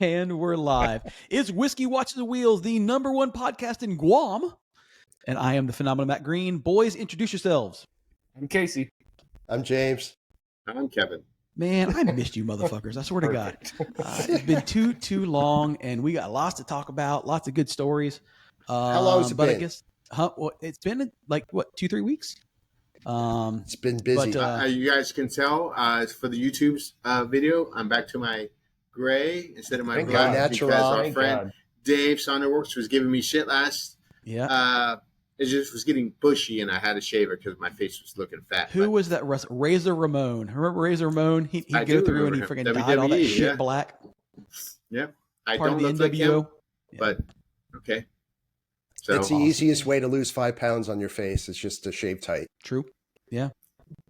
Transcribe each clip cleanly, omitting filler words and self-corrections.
And we're live. It's Whiskey Watches the Wheels, the #1 podcast in Guam. And I am the phenomenal Matt Green. Boys, introduce yourselves. I'm Casey. I'm James. I'm Kevin. Man, I missed you motherfuckers. I swear to God. It's been too long, and we got lots to talk about, lots of good stories. How long has it been? I guess, well, it's been like, what, 2-3 weeks? It's been busy. But, You guys can tell for the YouTube's video, I'm back to my gray instead of my black because our friend Dave Sonderworks was giving me shit last. Yeah. It just was getting bushy, and I had to shave it because my face was looking fat. Who was that? Razor Ramon. Remember Razor Ramon? He'd go through and he freaking dyed all that shit black. Yep. I Part don't of the look NWO. like him, but okay. So it's the easiest way to lose 5 pounds on your face. It's just to shave tight. True. Yeah.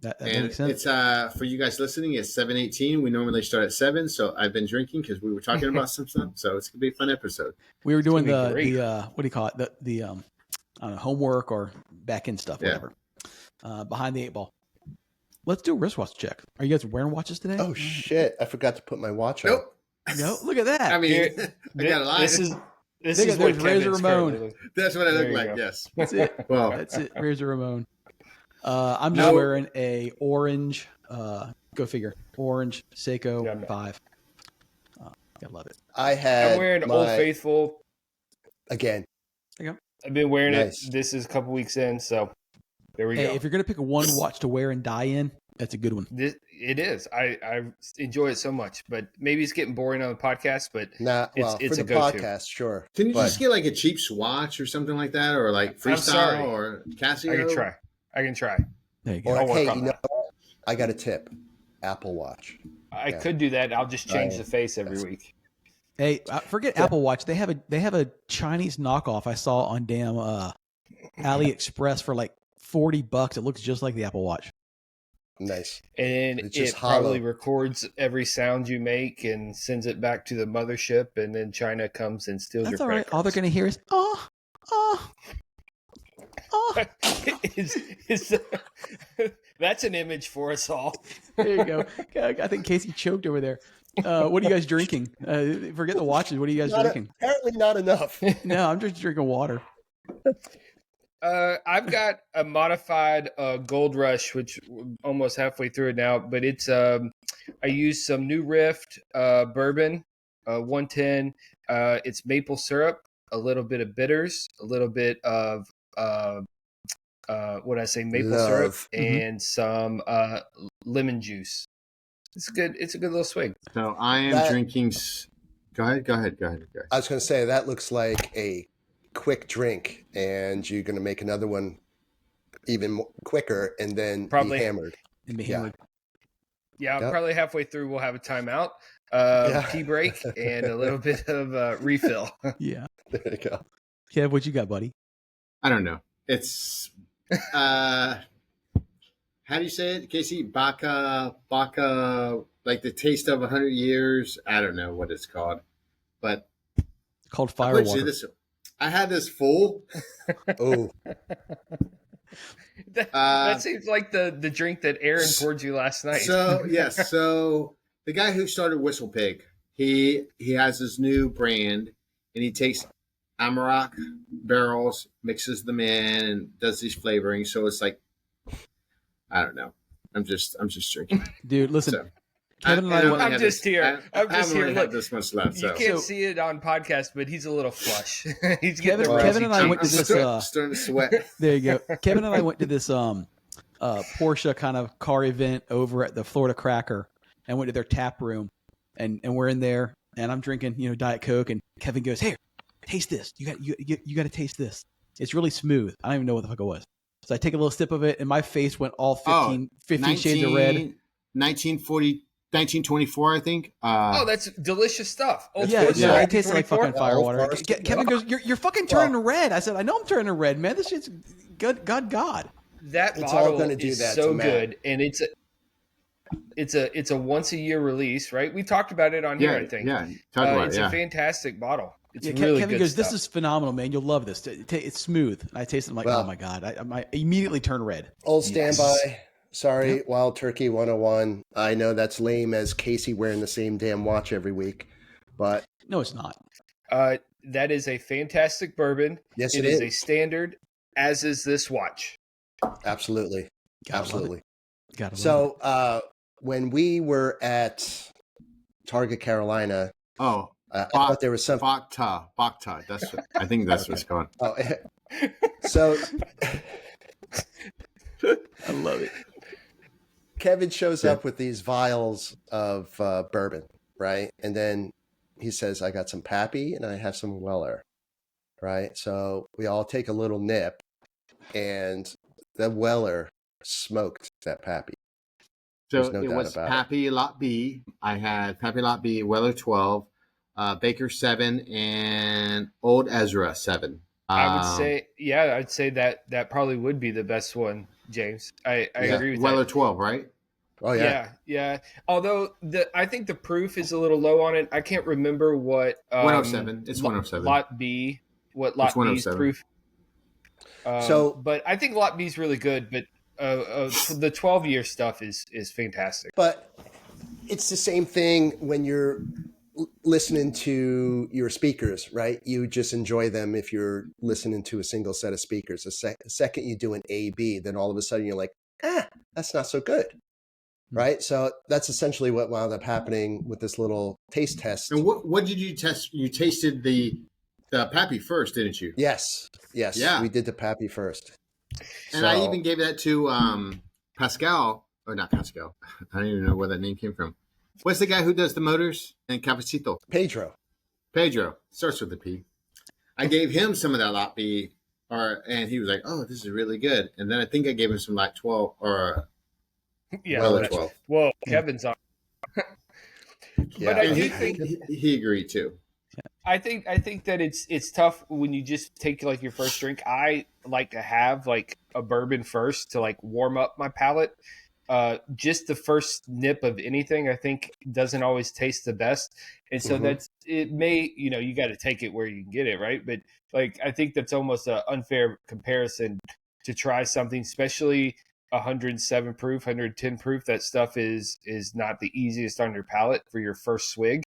That and makes sense. It's for you guys listening. It's 7:18. We normally start at 7, so I've been drinking because we were talking about some stuff. So it's gonna be a fun episode. We were doing the what do you call it? The I don't know, homework or back end stuff, whatever. Behind the 8 ball. Let's do a wristwatch check. Are you guys wearing watches today? Oh shit! I forgot to put my watch on. Nope. No, look at that. I mean, I got a lie. This is what Razor Ramon. That's what I look like. Go. Yes. That's it. Well, That's it. Razor Ramon. I'm just wearing a orange. Go figure. Orange Seiko 5. I love it. I'm wearing Old Faithful again. There you go. I've been wearing Nice. it. This is a couple weeks in, so there we go. If you're gonna pick one watch to wear and die in, that's a good one. It is. I enjoy it so much, but maybe it's getting boring on the podcast. But For it's the a go-to. podcast, sure. can you just get like a cheap swatch or something like that, or like Freestyle or Casio? I can try. There you go. Or work hey, on you know, what? I got a tip. Apple Watch. I could do that. I'll just change the face every week. Hey, forget Apple Watch. They have a Chinese knockoff I saw on damn AliExpress for like $40. It looks just like the Apple Watch. Nice. And it probably records every sound you make and sends it back to the mothership, and then China comes and steals your credit cards. All they're gonna hear is That's an image for us all. There you go. I think Casey choked over there. What are you guys drinking? Forget the watches. What are you guys drinking? Apparently not enough. No, I'm just drinking water. I've got a modified Gold Rush, which almost halfway through it now, but it's I used some New Rift bourbon, 110. It's maple syrup, a little bit of bitters, a little bit of maple syrup, and some lemon juice. It's good. It's a good little swig. So I am drinking. Go ahead. I was going to say that looks like a quick drink, and you're going to make another one even quicker, and then probably be hammered. Yeah, probably halfway through we'll have a timeout, tea break, and a little bit of refill. Yeah. There you go. Kev, what you got, buddy? I don't know. It's how do you say it, Casey? Baka, like the taste of 100 years. I don't know what it's called, but Called Firewater. I had this full. Oh. That seems like the drink that Aaron poured you last night. So yes, so the guy who started Whistle Pig, he has his new brand, and he takes Amarok barrels, mixes them in, and does these flavorings. So it's like, I don't know. I'm just drinking, dude. Listen, so, Kevin and I. I'm just here. Look, this much left. You can't see it on podcast, but he's a little flush. He's Kevin and I went to this. Starting to sweat. There you go. Kevin and I went to this Porsche kind of car event over at the Florida Cracker, and went to their tap room, and we're in there, and I'm drinking Diet Coke, and Kevin goes, "Here, taste this. You got to taste this. It's really smooth. I don't even know what the fuck it was." So I take a little sip of it, and my face went all 15 shades of red. 1924, I think. That's delicious stuff. Yeah, I tasted like fucking firewater. Kevin goes, "You're fucking turning red." I said, "I know I'm turning red, man. This shit's good. God." That bottle is so good, and it's a once a year release, right? We talked about it on here, I think. Yeah, it's a fantastic bottle. It's really Kevin good goes, stuff. "This is phenomenal, man. You'll love this. It's smooth." And I taste it. I'm like, "Oh my god!" I immediately turn red. Old standby. Sorry, Wild Turkey 101. I know that's lame as Casey wearing the same damn watch every week, but No, it's not. That is a fantastic bourbon. Yes, It it is is. a standard, as is this watch. Absolutely. Gotta love Absolutely. it. Gotta love it. So when we were at Target, Carolina, Oh, I thought there was some. Bacta. That's what, I think that's what's going. Oh, so I love it. Kevin shows Yeah. up with these vials of bourbon, right? And then he says, "I got some Pappy and I have some Weller," right? So we all take a little nip, and the Weller smoked that Pappy. So There's no it doubt was about it. Pappy Lot B. I had Pappy Lot B, Weller 12, Baker 7, and Old Ezra 7. I would say, yeah, I'd say that probably would be the best one, James. I agree with Weller that. 12, right? Oh yeah. Yeah. Although I think the proof is a little low on it. I can't remember what 107. It's 107. Lot B. What Lot It's B's 107. proof? But I think Lot B is really good. But the 12-year stuff is fantastic. But it's the same thing when you're listening to your speakers, right? You just enjoy them if you're listening to a single set of speakers. The second you do an A/B, then all of a sudden you're like, that's not so good, right? So that's essentially what wound up happening with this little taste test. And what did you test? You tasted the Pappy first, didn't you? Yes. Yeah. We did the Pappy first. And I even gave that to Pascal, or not Pascal. I don't even know where that name came from. What's the guy who does the motors and Cafecito? Pedro. Starts with a P. I gave him some of that Lot B, and he was like, "Oh, this is really good." And then I think I gave him some Lot 12 or Weller 12. Well, Kevin's on. Yeah, But I And do think he agreed too. I think that it's tough when you just take like your first drink. I like to have like a bourbon first to like warm up my palate. Just the first nip of anything, I think, doesn't always taste the best, and so it may, you got to take it where you can get it, right? But like, I think that's almost an unfair comparison to try something, especially 107 proof, 110 proof. That stuff is not the easiest on your palate for your first swig.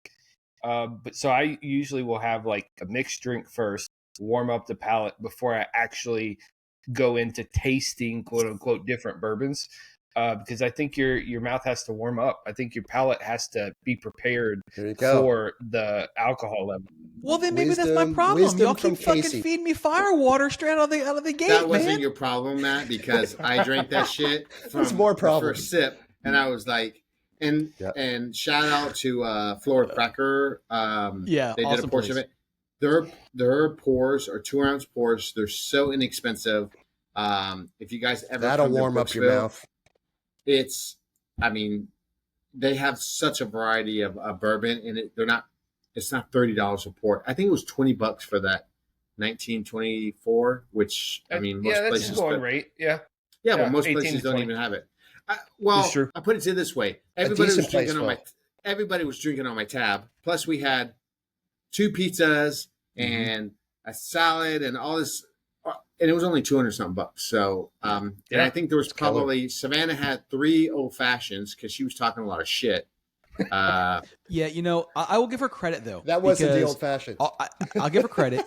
But so I usually will have like a mixed drink first, warm up the palate before I actually go into tasting quote unquote different bourbons. Because I think your mouth has to warm up. I think your palate has to be prepared for the alcohol level. Well, then maybe that's my problem. Y'all keep fucking Casey. feeding me fire water straight out of the gate, That wasn't man. your problem, Matt, because I drank that shit from That's more the problem. first sip, and I was like, and shout out to Florida Cracker. Yeah, they did awesome a portion place. of it. Their pours are 2-ounce pours. They're so inexpensive. If you guys ever That'll come to warm up your Brooksville, mouth. They have such a variety of bourbon, and it's not $30 a port. I think it was $20 for that 1924, which most that's places just going rate. Yeah, but most 18 places to don't 20. even have it. It's true. I put it to this way: everybody was decent place drinking everybody was drinking on my tab. Plus, we had 2 pizzas and a salad and all this. And it was only $200-something. So, and I think there was probably Savannah had 3 old fashions because she was talking a lot of shit. Yeah, I will give her credit though. That wasn't the because old fashioned. I'll give her credit.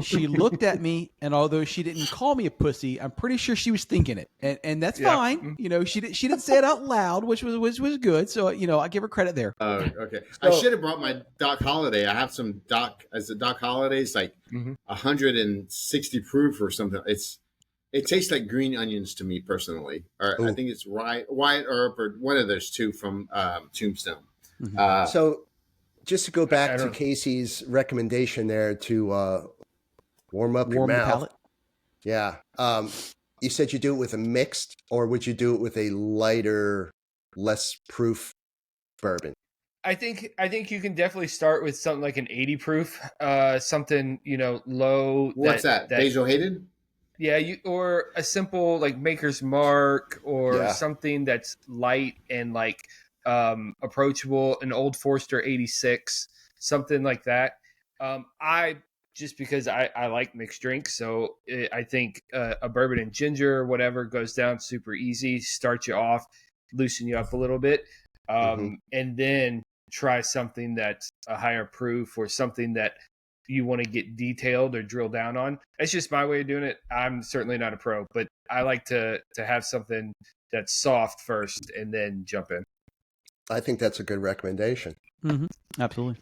She looked at me, and although she didn't call me a pussy, I'm pretty sure she was thinking it, and that's fine. She didn't say it out loud, which was good. So I give her credit there. Okay. I should have brought my Doc Holiday. I have some Doc Holidays, like 160 proof or something. It tastes like green onions to me personally, or I think it's Wyatt Earp or one of those 2 from Tombstone. So just to go back to Casey's recommendation there to warm up your The mouth. palate. Yeah. You said you do it with a mixed, or would you do it with a lighter, less proof bourbon? I think you can definitely start with something like an 80 proof, something low. What's that? Basil Hayden? Yeah, or a simple like Maker's Mark, or something that's light and like approachable. An Old Forester 86, something like that. Just because I like mixed drinks, so I think a bourbon and ginger or whatever goes down super easy, start you off, loosen you up a little bit, and then try something that's a higher proof or something that you want to get detailed or drill down on. That's just my way of doing it. I'm certainly not a pro, but I like to have something that's soft first and then jump in. I think that's a good recommendation. Absolutely.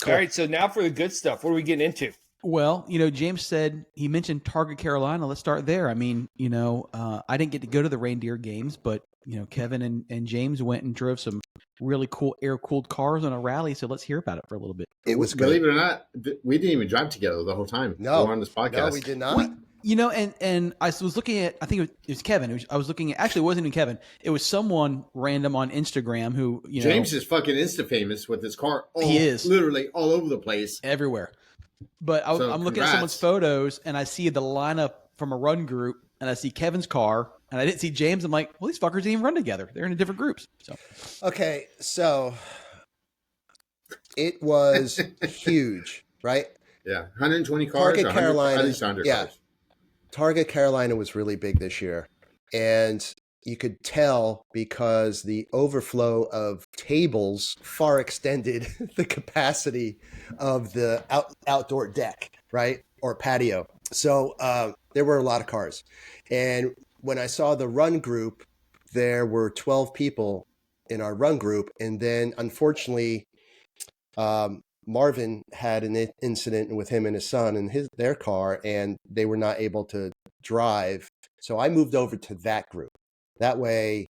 Cool. All right, so now for the good stuff. What are we getting into? Well, James said he mentioned Targa, Carolina. Let's start there. I mean, I didn't get to go to the reindeer games, but Kevin and James went and drove some really cool air-cooled cars on a rally. So let's hear about it for a little bit. It was good. Believe it or not, we didn't even drive together the whole time. No, we were on this podcast. No, we did not. And I was looking at, I think it was Kevin. I was looking at, actually, it wasn't even Kevin. It was someone random on Instagram who, James is fucking Insta famous with his car. He is literally all over the place, everywhere. But I'm looking at someone's photos and I see the lineup from a run group and I see Kevin's car and I didn't see James. I'm like, well, these fuckers didn't even run together. They're in different groups. So, okay. So it was huge, right? Yeah. 120 cars. Target Carolina. Cars. Target Carolina was really big this year. And you could tell because the overflow of tables far extended the capacity of the outdoor deck, right? Or patio. So there were a lot of cars. And when I saw the run group, there were 12 people in our run group. And then unfortunately, Marvin had an incident with him and his son in their car, and they were not able to drive. So I moved over to that group. That way,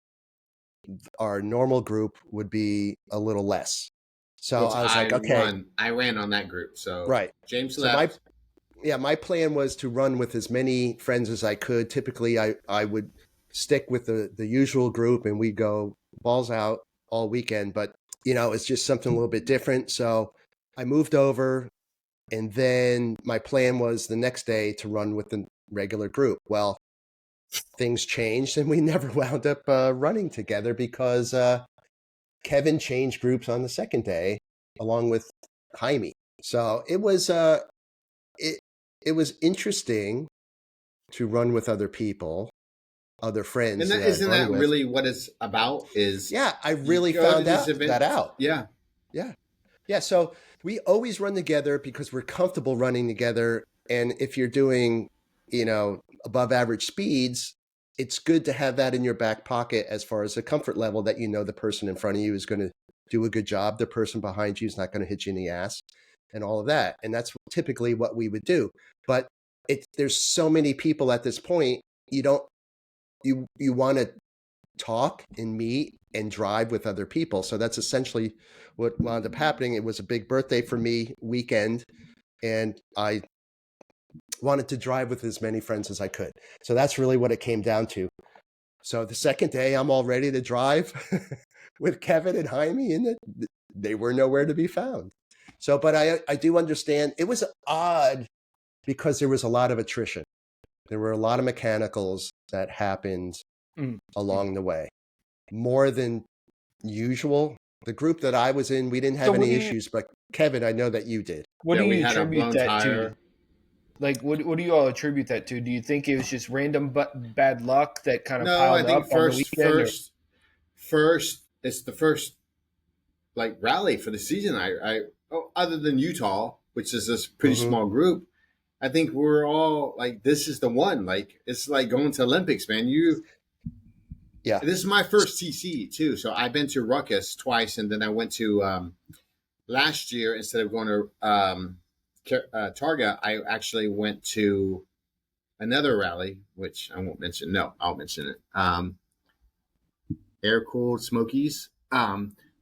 our normal group would be a little less. So I was like, okay. I ran on that group. So right. James left. My plan was to run with as many friends as I could. Typically, I would stick with the usual group, and we'd go balls out all weekend. But, it's just something a little bit different. So I moved over, and then my plan was the next day to run with the regular group. Well, things changed and we never wound up running together because Kevin changed groups on the second day along with Jaime. So it was it was interesting to run with other people, other friends. And isn't that really what it's about? I really found that out. Yeah. So we always run together because we're comfortable running together. And if you're doing, above average speeds, it's good to have that in your back pocket as far as the comfort level that the person in front of you is going to do a good job. The person behind you is not going to hit you in the ass and all of that. And that's typically what we would do. But there's so many people at this point, you want to talk and meet and drive with other people. So that's essentially what wound up happening. It was a big birthday for me weekend, and I wanted to drive with as many friends as I could. So that's really what it came down to. So the second day, I'm all ready to drive with Kevin and Jaime, and they were nowhere to be found. So, but I do understand it was odd because there was a lot of attrition. There were a lot of mechanicals that happened along the way, more than usual. The group that I was in, we didn't have any issues, but Kevin, I know that you did. What do you attribute that to? Like, what do you all attribute that to? Do you think it was just random bad luck that kind of piled up on the weekend? First, it's the first rally for the season. Other than Utah, which is this pretty small group, I think we're all this is the one. It's like going to Olympics, man. This is my first TC too. So I've been to Ruckus twice, and then I went to last year instead of going to Targa. I actually went to another rally, which I won't mention. No, I'll mention it. Air-cooled Smokies,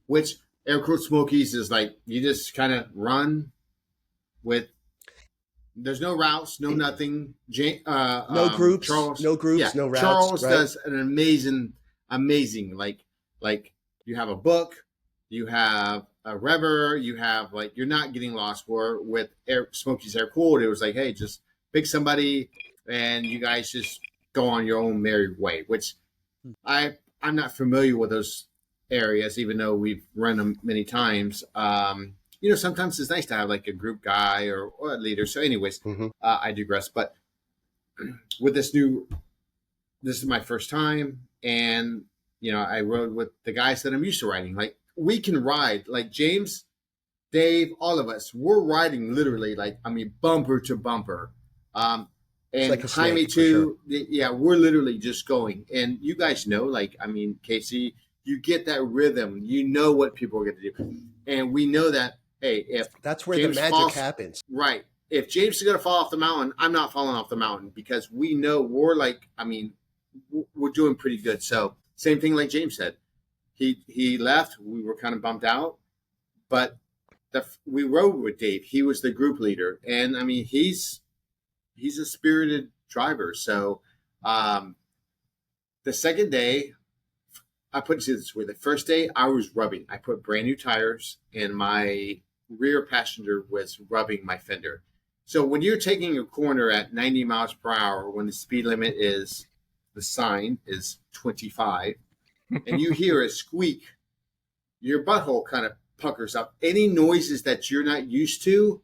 which air-cooled Smokies is you just kind of run with. There's no routes, no nothing. No groups, no routes. Charles does an amazing. You have a book, you have a rever, you have you're not getting lost. Where with Smokies Air Cooled, it was hey, just pick somebody and you guys just go on your own merry way. Which I'm not familiar with those areas, even though we've run them many times. Sometimes it's nice to have a group guy or a leader. So anyways, I digress. But with this is my first time. And, I rode with the guys that I'm used to riding. we can ride like James, Dave, all of us. We're riding literally bumper to bumper. And like a Jaime snake, for too. Yeah, we're literally just going. And you guys know, Casey, you get that rhythm. You know what people are going to do, and we know that. Hey, if That's where James the magic happens. right? If James is going to fall off the mountain, I'm not falling off the mountain because we know we're we're doing pretty good. So same thing like James said. He left. We were kind of bummed out, but we rode with Dave. He was the group leader, and he's a spirited driver. So the second day, I put it this way: the first day I was rubbing. I put brand new tires, and my rear passenger was rubbing my fender. So when you're taking a corner at 90 miles per hour, when the speed limit is, the sign is 25, and you hear a squeak, your butthole kind of puckers up. Any noises that you're not used to,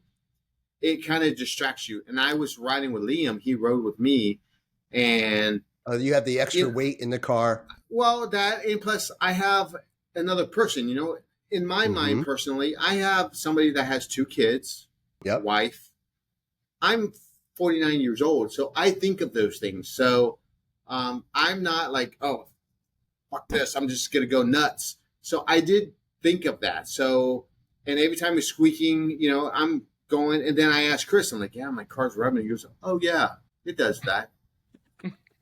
it kind of distracts you. And I was riding with Liam. He rode with me. And you have the extra weight in the car. Well, that, and plus I have another person, in my mind personally, I have somebody that has 2 kids, wife. I'm 49 years old, so I think of those things. So I'm not like, oh, fuck this, I'm just going to go nuts. So I did think of that. So, and every time it's squeaking, I'm going, and then I asked Chris, I'm like, yeah, my car's rubbing. He goes, oh, yeah, it does that.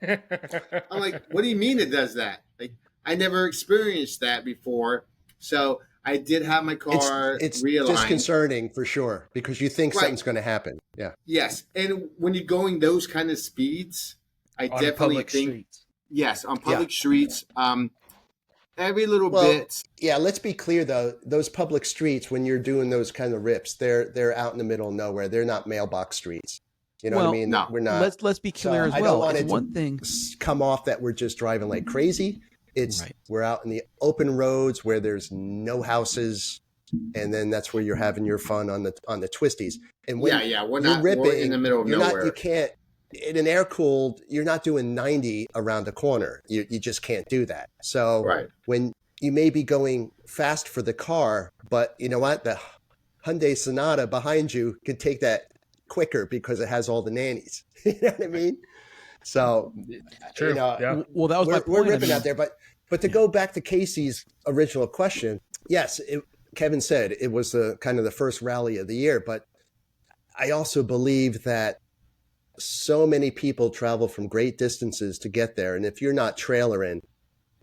I'm like, what do you mean it does that? Like, I never experienced that before. So I did have my car it's realigned. disconcerting for sure because you think something's going to happen. Yeah. Yes. And when you're going those kind of speeds, I on definitely public think, streets. yes, on public streets, every little bit. Yeah. Let's be clear though. Those public streets, when you're doing those kind of rips, they're out in the middle of nowhere. They're not mailbox streets. You know what I mean? No. We're not. Let's be clear as well. I don't want it's it one thing come off that we're just driving like crazy. It's we're out in the open roads where there's no houses, and then that's where you're having your fun on the twisties. And when we're in the middle of nowhere. You can't in an air cooled. You're not doing 90 around the corner. You just can't do that. So when you may be going fast for the car, but you know what, the Hyundai Sonata behind you can take that quicker because it has all the nannies. You know what I mean? So, True. Well, that was my point. We're ripping out there, but to go back to Casey's original question, yes, Kevin said it was kind of the first rally of the year, but I also believe that so many people travel from great distances to get there, and if you're not trailering,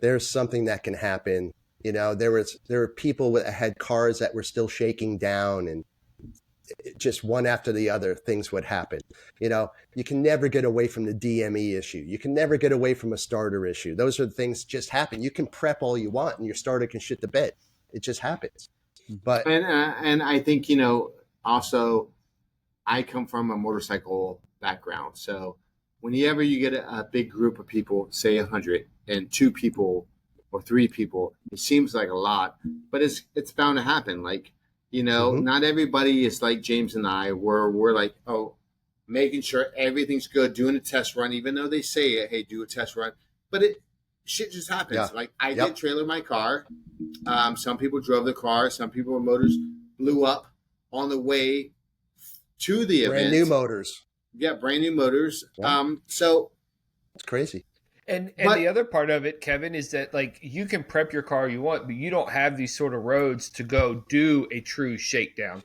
there's something that can happen. There were people that had cars that were still shaking down, and just one after the other, things would happen. You can never get away from the DME issue. You can never get away from a starter issue. Those are the things just happen. You can prep all you want and your starter can shit the bed. It just happens. But and I think, also I come from a motorcycle background. So whenever you get a big group of people, say 100, and 2 people or 3 people, it seems like a lot, but it's bound to happen. Like, not everybody is like James and I, where we're like, making sure everything's good, doing a test run, even though they say, hey, do a test run. But shit just happens. Yeah. Like I did trailer my car. Some people drove the car. Some people's motors blew up on the way to the event. Brand new motors. Yeah, brand new motors. Yeah. So it's crazy. And the other part of it, Kevin, is that like you can prep your car you want, but you don't have these sort of roads to go do a true shakedown.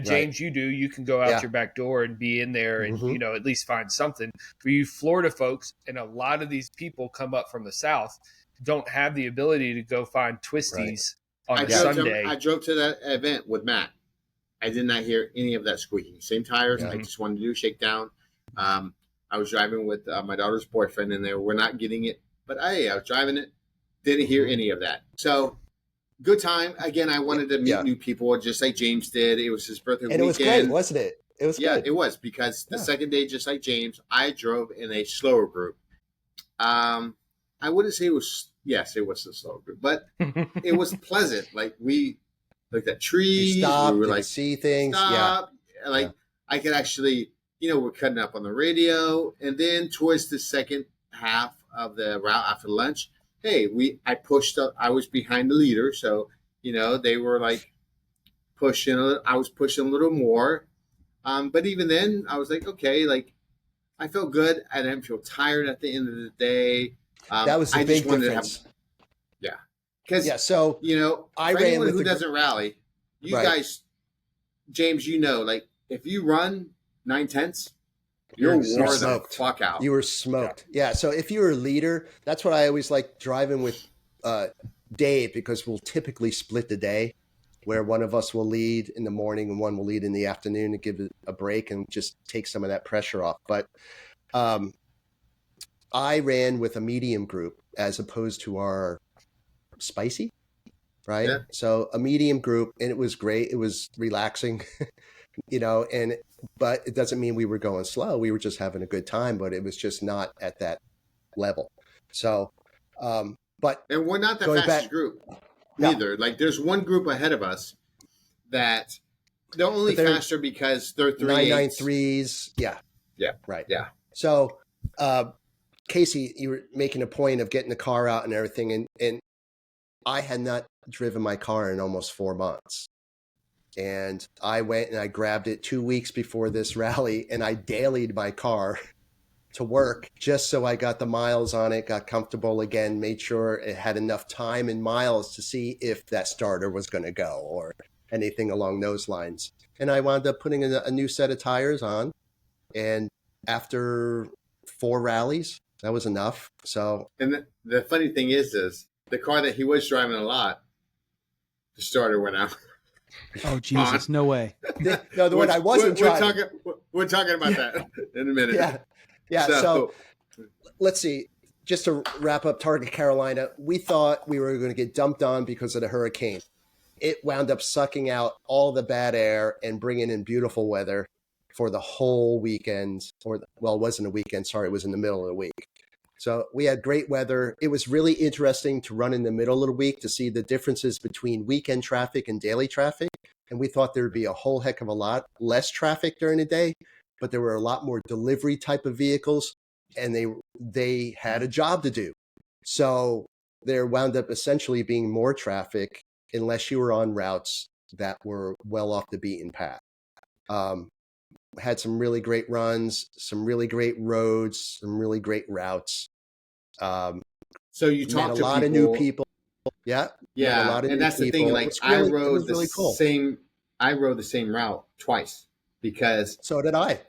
James, you do. You can go out your back door and be in there and at least find something. For you Florida folks, and a lot of these people come up from the South, don't have the ability to go find twisties on a Sunday. I drove to that event with Matt. I did not hear any of that squeaking. Same tires. I just wanted to do a shakedown. I was driving with my daughter's boyfriend in there. We're not getting it, but I was driving it. Didn't hear any of that. So good time. Again, I wanted to meet new people, just like James did. It was his birthday weekend. And it was great, wasn't it? It was good. It was, because the second day, just like James, I drove in a slower group. I wouldn't say it was, it was a slower group, but it was pleasant. Like we looked at trees. We were like, see things. Stop. Yeah. I could actually, we're cutting up on the radio. And then towards the second half of the route after lunch, I pushed up. I was behind the leader. So, they were like pushing. I was pushing a little more. But even then, I was like, okay, like I felt good. I didn't feel tired at the end of the day. That was the I big just wanted difference. to have, yeah. Because, So I for ran anyone with who the doesn't rally, you Right. guys, James, like if you run 9/10, You're you'll wore the smoked. fuck out. You were smoked. Yeah. So if you're a leader, that's what I always like driving with Dave, because we'll typically split the day where one of us will lead in the morning and one will lead in the afternoon to give it a break and just take some of that pressure off. But I ran with a medium group as opposed to our spicy, right? Yeah. So a medium group, and it was great. It was relaxing, but it doesn't mean we were going slow. We were just having a good time, but it was just not at that level. So, but And we're not the going fastest back- group No. either. Like there's one group ahead of us that they're only But they're faster because they're 993s. Yeah. Yeah. Right. Yeah. So, Casey, you were making a point of getting the car out and everything. And I had not driven my car in almost 4 months. And I went and I grabbed it 2 weeks before this rally, and I dailied my car to work just so I got the miles on it, got comfortable again, made sure it had enough time and miles to see if that starter was going to go or anything along those lines. And I wound up putting a new set of tires on. And after 4 rallies, that was enough. So, And the funny thing is the car that he was driving a lot, the starter went out. Oh Jesus, no way. no, the one I wasn't driving. We're talking about that in a minute. Yeah. Yeah. So let's see. Just to wrap up Target Carolina, we thought we were going to get dumped on because of the hurricane. It wound up sucking out all the bad air and bringing in beautiful weather for the whole weekend. It wasn't a weekend. Sorry, it was in the middle of the week. So we had great weather. It was really interesting to run in the middle of the week to see the differences between weekend traffic and daily traffic. And we thought there would be a whole heck of a lot less traffic during the day, but there were a lot more delivery type of vehicles, and they had a job to do. So there wound up essentially being more traffic unless you were on routes that were well off the beaten path. Had some really great runs, some really great roads, some really great routes. So you talked met to a lot of new people. Yeah. Yeah. A lot of and new that's the people. thing. Like I rode the same route twice because. So did I.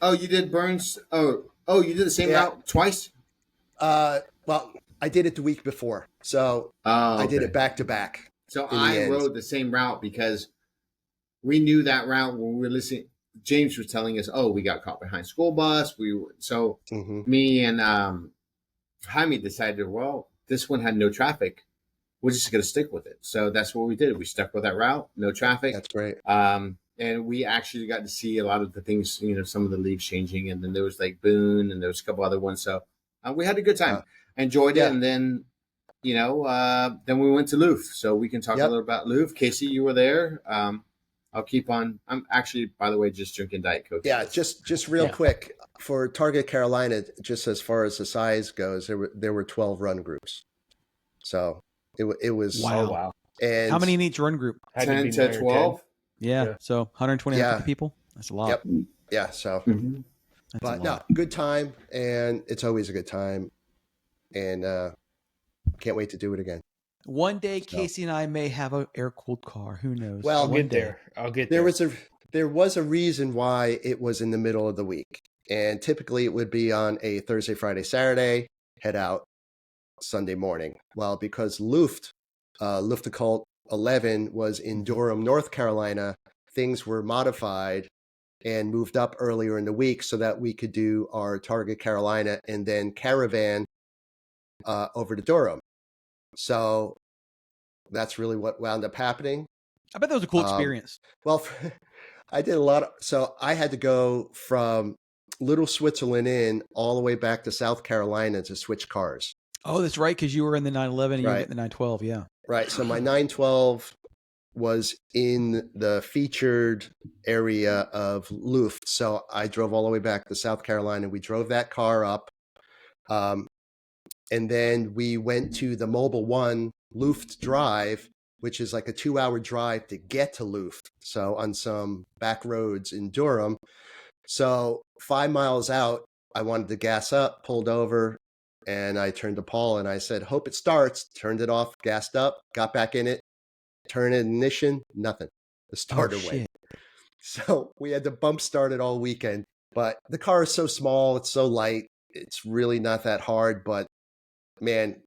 Oh, you did Burns. Oh, you did the same route twice? Well, I did it the week before. So I did it back to back. So I rode the same route because we knew that route when we were listening. James was telling us, "Oh, we got caught behind school bus." Me and Jaime decided, well, this one had no traffic. We're just going to stick with it. So that's what we did. We stuck with that route, no traffic. That's great. And we actually got to see a lot of the things, some of the leaves changing, and then there was like Boone, and there was a couple other ones. So we had a good time, enjoyed it, and then. Then we went to Luf, so we can talk a little about Luf. Casey, you were there. I'll keep on. I'm actually, by the way, just drinking Diet Coke. Yeah, just real quick for Target Carolina, just as far as the size goes, there were 12 run groups. So it was wow. And how many in each run group? 10 to 12. Yeah, so 120 people. That's a lot. Yep. Yeah. So, but no, good time, and it's always a good time, and can't wait to do it again. One day, Casey and I may have an air-cooled car. Who knows? Well, I'll get there. There was a reason why it was in the middle of the week, and typically it would be on a Thursday, Friday, Saturday, head out Sunday morning. Well, because Luftkalt 11 was in Durham, North Carolina, things were modified and moved up earlier in the week so that we could do our Target Carolina and then caravan over to Durham. So that's really what wound up happening. I bet that was a cool experience. Well, I did a lot. So I had to go from Little Switzerland Inn all the way back to South Carolina to switch cars. Oh, that's right, because you were in the 911 and you were in the 912, yeah. Right. So my 912 was in the featured area of Luft. So I drove all the way back to South Carolina. We drove that car up. And then we went to the Mobile One Luft Drive, which is like a 2-hour drive to get to Luft. So on some back roads in Durham. So 5 miles out, I wanted to gas up, pulled over, and I turned to Paul and I said, hope it starts. Turned it off, gassed up, got back in it, turned ignition, nothing. The starter went. So we had to bump start it all weekend. But the car is so small, it's so light, it's really not that hard. But man,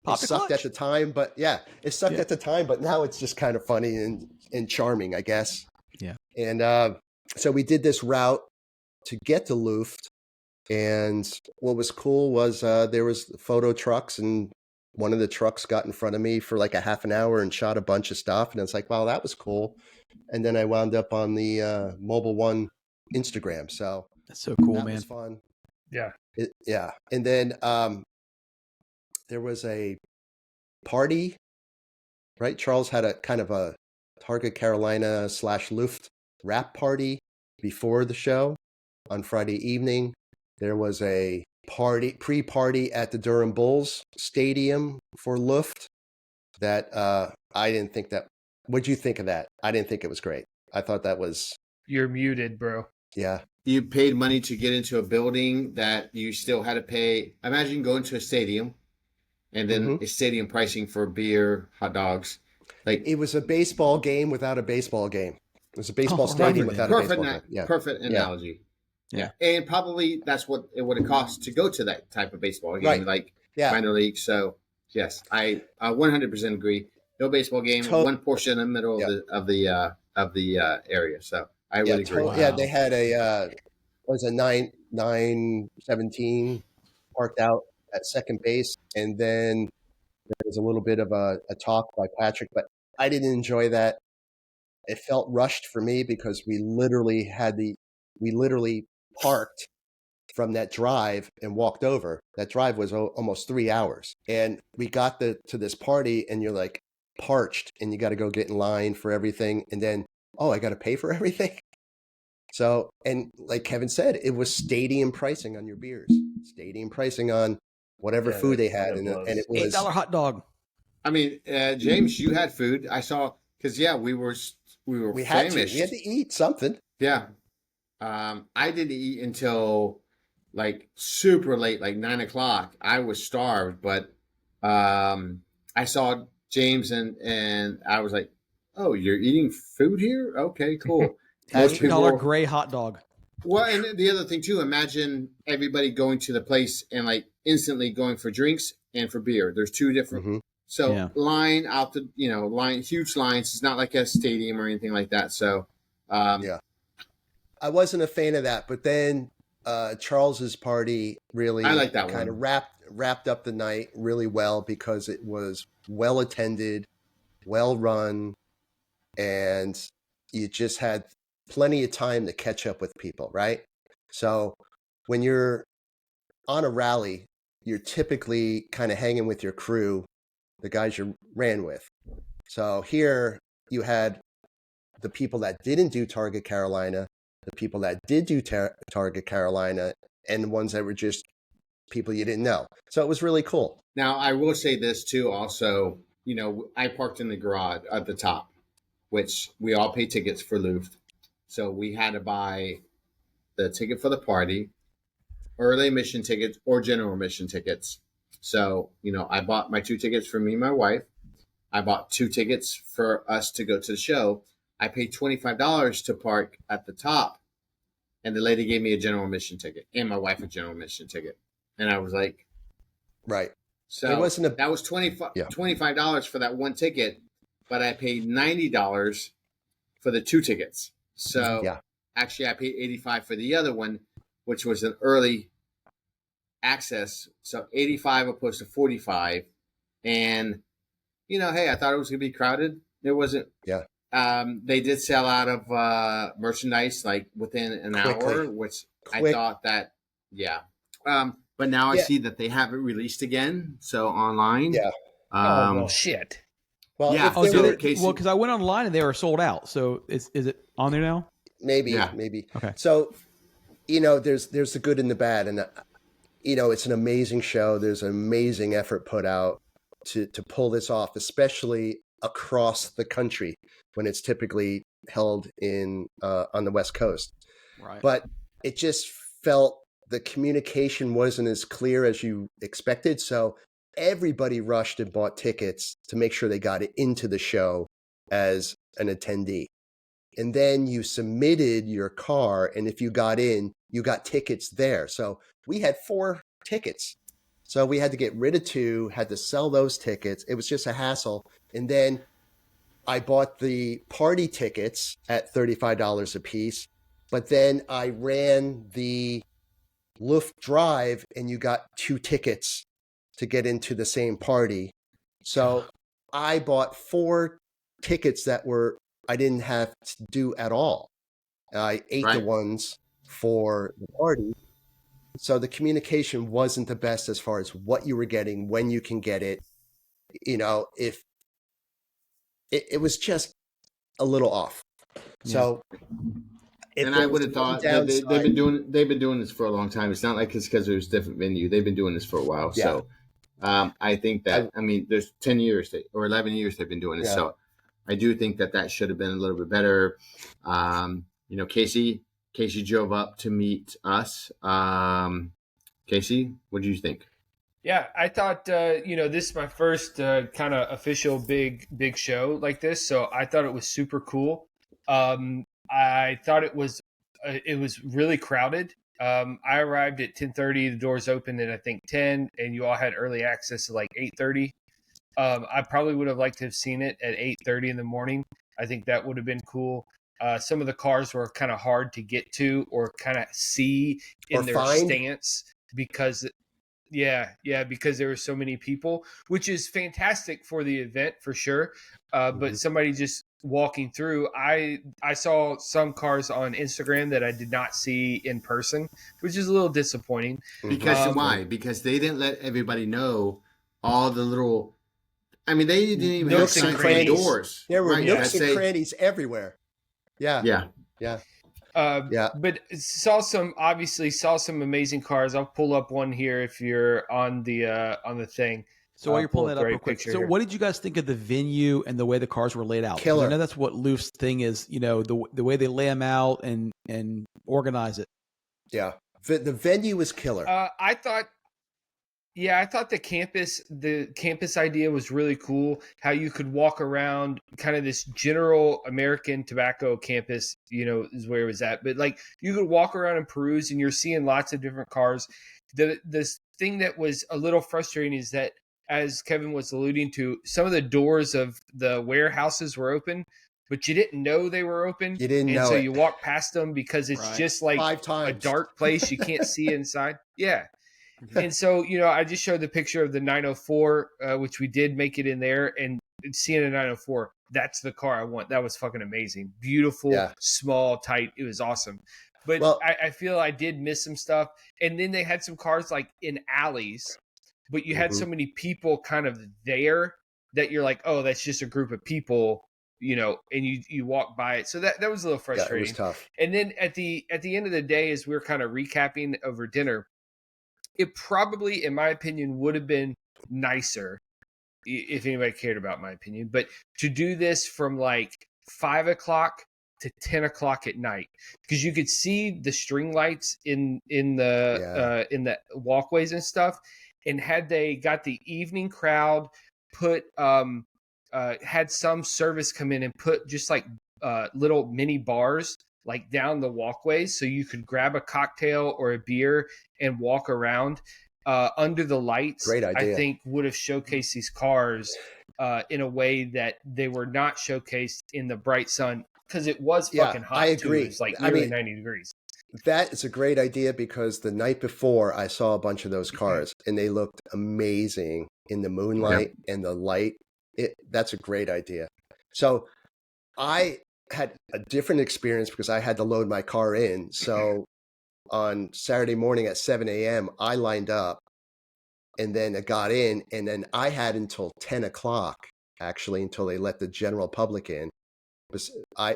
it sucked at the time. But yeah, it sucked at the time. But now it's just kind of funny and charming, I guess. Yeah. And so we did this route to get to Luft. And what was cool was there was photo trucks, and one of the trucks got in front of me for like a half an hour and shot a bunch of stuff. And it's like, wow, that was cool. And then I wound up on the Mobile One Instagram. So that's so cool, that man. was fun. Yeah. Yeah. And then there was a party, right? Charles had a kind of a Target Carolina / Luft wrap party before the show on Friday evening. There was a pre-party at the Durham Bulls Stadium for Luft that I didn't think that. What'd you think of that? I didn't think it was great. I thought that was. You're muted, bro. Yeah. You paid money to get into a building that you still had to pay. Imagine going to a stadium and then a stadium pricing for beer, hot dogs. Like it was a baseball game without a baseball game. It was a baseball stadium without a baseball game. Yeah. Perfect analogy. Yeah. And probably that's what it would have cost to go to that type of baseball game, like minor league. So yes, I 100% agree. No baseball game, one Porsche in the middle of the area. So I would agree. Yeah, they had a was a 917 parked out at second base, and then there was a little bit of a talk by Patrick, but I didn't enjoy that. It felt rushed for me because we literally parked from that drive and walked over. That drive was almost 3 hours, and we got to this party, and you're like parched, and you got to go get in line for everything, and then I got to pay for everything. So, and like Kevin said, it was stadium pricing on your beers, stadium pricing on whatever food they had, and it was $8 hot dog. I mean, James, you had food. I saw because we had to eat something. Yeah. I didn't eat until like super late, like 9 o'clock. I was starved, but I saw James and I was like, "Oh, you're eating food here? Okay, cool." $8 gray hot dog. Well, and the other thing too, imagine everybody going to the place and like instantly going for drinks and for beer. There's two different. So line out the huge lines. It's not like a stadium or anything like that. So I wasn't a fan of that, but then Charles's party really I like that kind of wrapped up the night really well because it was well attended, well run, and you just had plenty of time to catch up with people, right? So when you're on a rally, you're typically kind of hanging with your crew, the guys you ran with. So here you had the people that didn't do Target Carolina, the people that did do Target Carolina, and the ones that were just people you didn't know. So it was really cool. Now, I will say this too also, I parked in the garage at the top, which we all pay tickets for Luft. So we had to buy the ticket for the party, early admission tickets, or general admission tickets. So, I bought my 2 tickets for me and my wife. I bought 2 tickets for us to go to the show. I paid $25 to park at the top, and the lady gave me a general admission ticket and my wife a general admission ticket. And I was like, right. So that was $25 for that one ticket, but I paid $90 for the 2 tickets. So actually I paid $85 for the other one, which was an early access. So $85 opposed to $45. And, hey, I thought it was going to be crowded. It wasn't. Yeah. They did sell out of merchandise like within an hour, which I thought that, but now I see that they have it released again. So online. Yeah. Well, shit. Well, yeah. Because I went online and they were sold out. So is it on there now? Maybe. Okay. So, there's the good and the bad, and it's an amazing show. There's an amazing effort put out to pull this off, especially across the country when it's typically held in on the West Coast. Right. But it just felt the communication wasn't as clear as you expected. So everybody rushed and bought tickets to make sure they got it into the show as an attendee. And then you submitted your car, and if you got in, you got tickets there. So we had 4 tickets. So we had to get rid of 2, had to sell those tickets. It was just a hassle. And then I bought the party tickets at $35 a piece, but then I ran the Luft Drive, and you got 2 tickets to get into the same party. So I bought 4 tickets that I didn't have to do at all. I ate the ones for the party. So the communication wasn't the best as far as what you were getting, when you can get it. If it was just a little off. So and I would have thought that they've been doing this for a long time. It's not like it's because it was a different venue. They've been doing this for a while. Yeah. So I think that there's 10 years or 11 years they've been doing this. Yeah. So I do think that should have been a little bit better. Casey drove up to meet us. Casey, what do you think? Yeah, I thought, this is my first kind of official big show like this. So I thought it was super cool. I thought it was really crowded. I arrived at 10:30. The doors opened at, I think, 10, and you all had early access to like 8:30. I probably would have liked to have seen it at 8:30 in the morning. I think that would have been cool. Some of the cars were kind of hard to get to or kind of see in their stance because because there were so many people, which is fantastic for the event for sure. But somebody just walking through, I saw some cars on Instagram that I did not see in person, which is a little disappointing. Because why? Because they didn't let everybody know all the little. I mean, they didn't even have signs on the doors. There were nooks and crannies everywhere. Yeah. But saw some amazing cars. I'll pull up one here if you're on the thing. So while you're pulling that up real quick, so what did you guys think of the venue and the way the cars were laid out? Killer. I know that's what Luft's thing is, the way they lay them out and organize it. Yeah. The venue was killer. I thought the campus idea was really cool. How you could walk around kind of this general American tobacco campus, is where it was at. But like you could walk around and peruse and you're seeing lots of different cars. This thing that was a little frustrating is that, as Kevin was alluding to, some of the doors of the warehouses were open, but you didn't know they were open. You didn't know. So you walk past them because it's just like 5 times. A dark place. You can't see inside. Yeah. And so, I just showed the picture of the 904, which we did make it in there, and seeing a 904, that's the car I want. That was fucking amazing. Beautiful, small, tight. It was awesome. But I feel I did miss some stuff. And then they had some cars like in alleys, but you had so many people kind of there that you're like, oh, that's just a group of people, and you walk by it. So that was a little frustrating. Yeah, it was tough. And then at the end of the day, as we were kind of recapping over dinner, it probably, in my opinion, would have been nicer if anybody cared about my opinion, but to do this from like 5 o'clock to 10 o'clock at night, because you could see the string lights in the walkways and stuff. And had they got the evening crowd had some service come in and put just like little mini bars like down the walkways, so you could grab a cocktail or a beer and walk around under the lights. Great idea. I think would have showcased these cars in a way that they were not showcased in the bright sun, because it was fucking hot. I agree. Too. It was like nearly 90 degrees. That is a great idea, because the night before I saw a bunch of those cars and they looked amazing in the moonlight and the light. That's a great idea. So I had a different experience because I had to load my car in. So on Saturday morning at 7 a.m., I lined up and then I got in, and then I had until 10 o'clock, actually, until they let the general public in.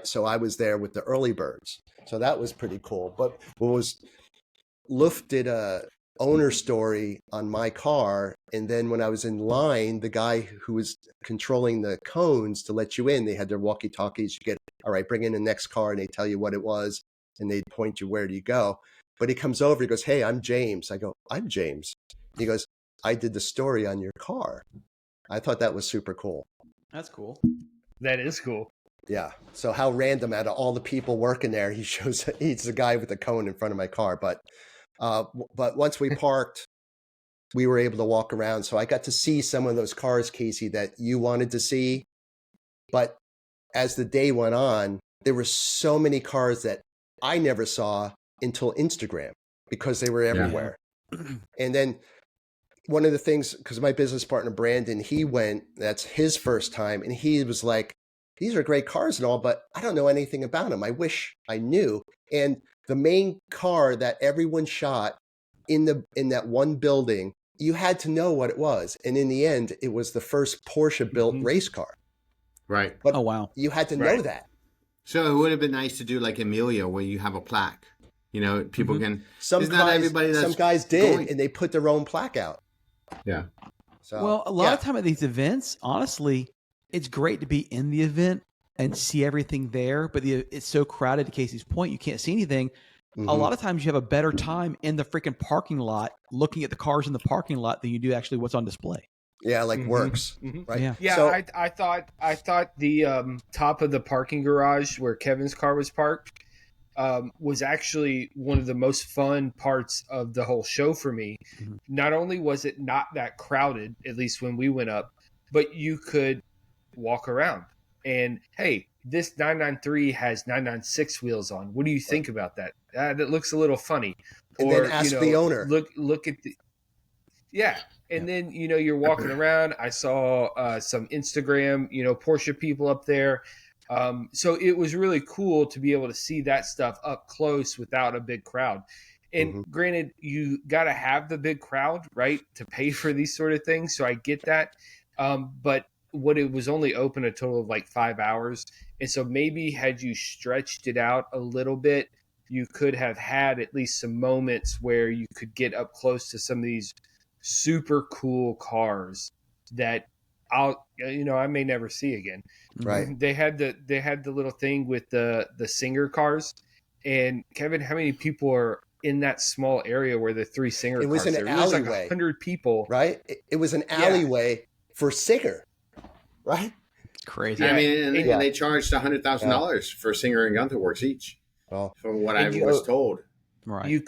So I was there with the early birds. So that was pretty cool. But Luft did a owner story on my car. And then when I was in line, the guy who was controlling the cones to let you in, they had their walkie-talkies. You get, all right, bring in the next car, and they tell you what it was, and they'd point you where do you go. But he comes over, he goes, hey, I'm James. I go, I'm James. He goes, I did the story on your car. I thought that was super cool. That's cool. That is cool. Yeah. So how random, out of all the people working there, he's the guy with the cone in front of my car. But once we parked, we were able to walk around. So I got to see some of those cars, Casey, that you wanted to see. But as the day went on, there were so many cars that I never saw until Instagram, because they were everywhere. Yeah. And then one of the things, because my business partner, Brandon, he went, that's his first time. And he was like, these are great cars and all, but I don't know anything about them. I wish I knew. And the main car that everyone shot in that one building, you had to know what it was. And in the end, it was the first Porsche built race car. Right. But oh, wow. You had to know that. So it would have been nice to do like Amelia, where you have a plaque. You know, people can. Some guys did, and they put their own plaque out. Yeah. So, well, a lot of time at these events, honestly, it's great to be in the event and see everything there, but it's so crowded, to Casey's point, you can't see anything. A lot of times you have a better time in the freaking parking lot looking at the cars in the parking lot than you do actually what's on display. Yeah, like works, right? Yeah, so, I thought the top of the parking garage where Kevin's car was parked was actually one of the most fun parts of the whole show for me. Not only was it not that crowded, at least when we went up, but you could walk around and, hey, this 993 has 996 wheels on. What do you think about that? That looks a little funny. And then ask the owner. Look at the and then you're walking around. I saw some Instagram Porsche people up there. So it was really cool to be able to see that stuff up close without a big crowd. And granted, you got to have the big crowd, right, to pay for these sort of things. So I get that. But it was only open a total of like 5 hours. And so maybe had you stretched it out a little bit, you could have had at least some moments where you could get up close to some of these super cool cars that I may never see again. Right. They had the little thing with the Singer cars. And Kevin, how many people are in that small area where the three Singer cars? It was an alleyway. It was like 100 people. Right. It was an alleyway for Singer. Right. It's crazy. I mean, and they charged $100,000 for Singer and Gunther Works each. Oh. From what I was told. Right. You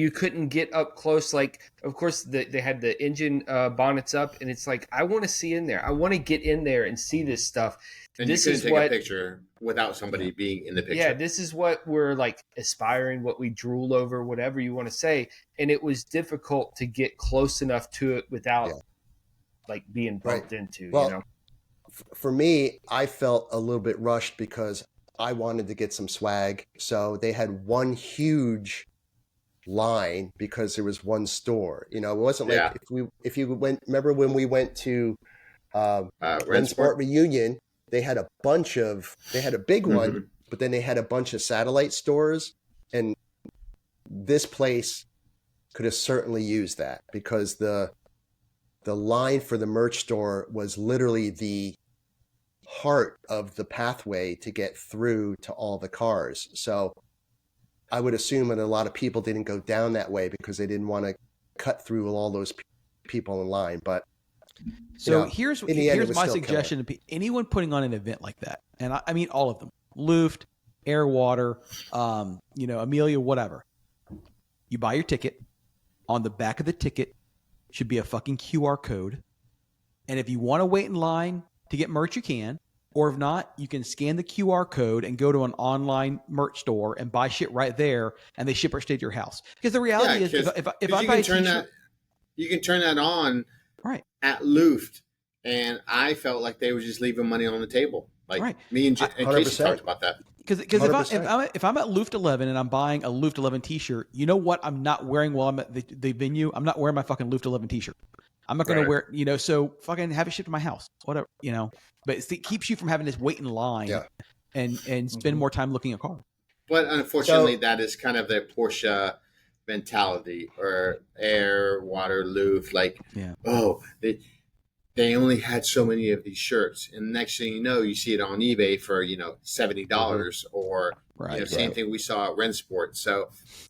couldn't get up close. Like, of course, they had the engine bonnets up, and it's like, I want to see in there. I want to get in there and see this stuff. And this you couldn't take a picture without somebody being in the picture. Yeah, this is what we're like aspiring, what we drool over, whatever you want to say. And it was difficult to get close enough to it without like being bumped into. Well, for me, I felt a little bit rushed because I wanted to get some swag. So they had one huge line because there was one store. It wasn't like if you went. Remember when we went to Rensport Reunion? They had a big one, but then they had a bunch of satellite stores, and this place could have certainly used that because the line for the merch store was literally the heart of the pathway to get through to all the cars. So I would assume that a lot of people didn't go down that way because they didn't want to cut through all those people in line. But so here's my suggestion to anyone putting on an event like that, and I mean all of them: Luft, Airwater, Amelia, whatever. You buy your ticket. On the back of the ticket should be a fucking QR code, and if you want to wait in line to get merch, you can. Or if not, you can scan the QR code and go to an online merch store and buy shit right there, and they ship it straight to your house. Because the reality is, if I buy a t-shirt, you can turn that on right at Luft, and I felt like they were just leaving money on the table. Like me and Casey talked about that. Because if I'm at Luft 11 and I'm buying a Luft 11 t-shirt, you know what I'm not wearing while I'm at the venue? I'm not wearing my fucking Luft 11 t-shirt. I'm not going to wear, so fucking have it shipped to my house, whatever, But it keeps you from having to wait in line and spend more time looking at cars. But unfortunately, that is kind of the Porsche mentality or air, water, Luft. Like, Yeah. oh, they only had so many of these shirts, and next thing you know, you see it on eBay for $70 or Right. same thing we saw at Rensport. So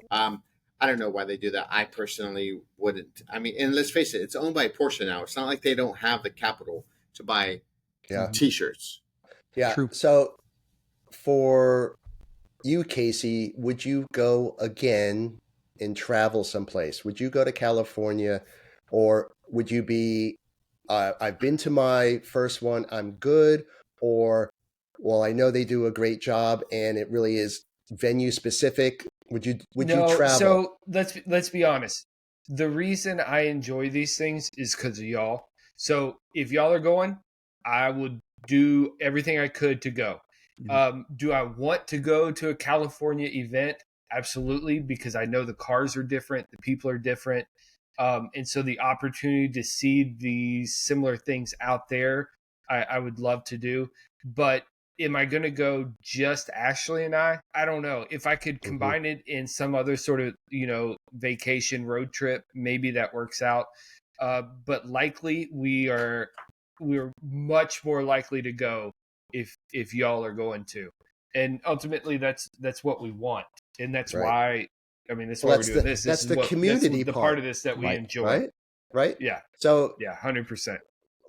I don't know why they do that. I personally wouldn't. I mean, and let's face it, it's owned by Porsche now. It's not like they don't have the capital to buy T-shirts. Yeah. True. So for you, Casey, would you go again and travel someplace? Would you go to California, or would you be, I've been to my first one, I'm good, or, well, I know they do a great job and it really is venue specific. Would you travel? So let's be honest. The reason I enjoy these things is because of y'all. So if y'all are going, I would do everything I could to go. Do I want to go to a California event? Absolutely, because I know the cars are different, the people are different. And so the opportunity to see these similar things out there, I would love to do. But am I going to go just Ashley and I? I don't know. If I could combine it in some other sort of, vacation road trip, maybe that works out. But likely we're much more likely to go if y'all are going to. And ultimately that's what we want. And that's why, I mean, that's why we're doing this. That's the community that's the part of this that we enjoy. Right? Yeah. So, 100%.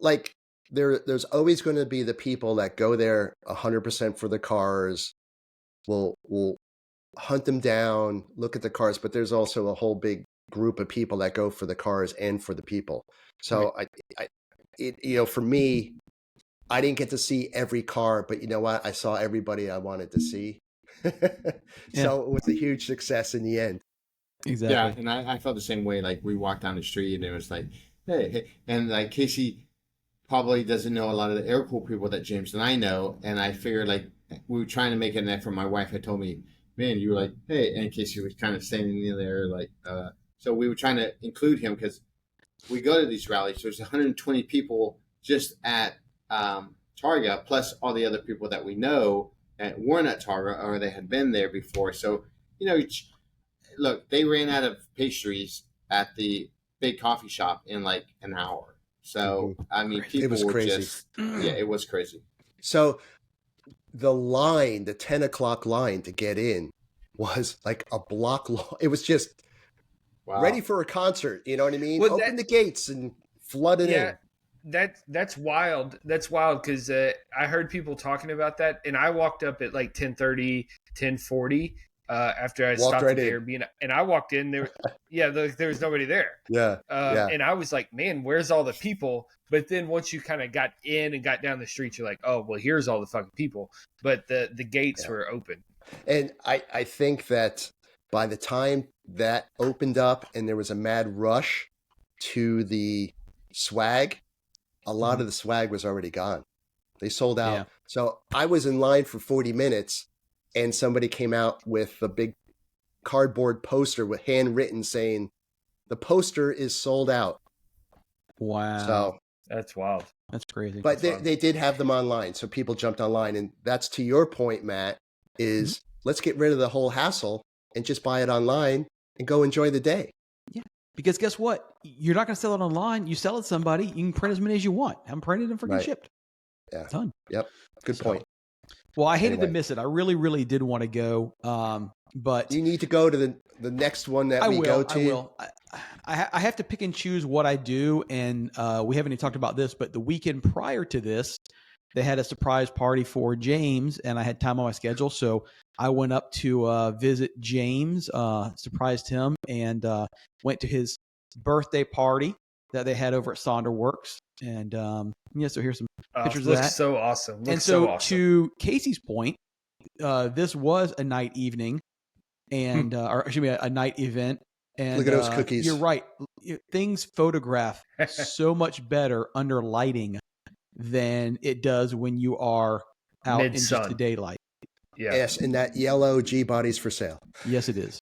Like, there's always going to be the people that go there 100% for the cars. Will hunt them down, look at the cars, but there's also a whole big group of people that go for the cars and for the people. So for me, I didn't get to see every car, but you know what? I saw everybody I wanted to see. So it was a huge success in the end. Exactly. Yeah, and I felt the same way. Like, we walked down the street and it was like, hey, and like Casey probably doesn't know a lot of the air cool people that James and I know, and I figured, like, we were trying to make an effort. My wife had told me, man, you were like, hey, and Casey was kind of standing in there, like, so we were trying to include him because we go to these rallies. There's 120 people just at Targa, plus all the other people that we know that weren't at Targa or they had been there before. So, look, they ran out of pastries at the big coffee shop in like an hour. So, I mean, people was were crazy. it was crazy. So the 10 o'clock line to get in was like a block long. It was just ready for a concert. You know what I mean? Well, Open the gates and flood it in. That's wild. That's wild because I heard people talking about that, and I walked up at like 10:30, 10:40 after I stopped at the Airbnb, and I walked in there. There was nobody there. And I was like, man, where's all the people? But then once you kind of got in and got down the street, you're like, oh, well, here's all the fucking people. But the gates were open. And I think that by the time that opened up and there was a mad rush to the swag, a lot of the swag was already gone. They sold out. Yeah. So I was in line for 40 minutes and somebody came out with a big cardboard poster with handwritten saying, the poster is sold out. Wow. So that's wild. That's crazy. But they did have them online. So people jumped online. And that's to your point, Matt, is let's get rid of the whole hassle and just buy it online and go enjoy the day. Yeah. Because guess what? You're not going to sell it online. You sell it to somebody. You can print as many as you want. I'm printed and freaking shipped. Yeah. Done. Yep. Good point. Well, I hated to miss it. I really, really did want to go. But you need to go to the next one that we go to. I will. I have to pick and choose what I do. And we haven't even talked about this, but the weekend prior to this, they had a surprise party for James, and I had time on my schedule. So I went up to visit James, surprised him, and went to his birthday party that they had over at Sonderworks. And so here's some pictures of that. Looks so awesome. And so to Casey's point, this was a night evening, and or excuse me, a night event. And look at those cookies. You're right. Things photograph so much better under lighting than it does when you are out in just the daylight. Yeah. Yes, and that yellow G body's for sale. Yes, it is.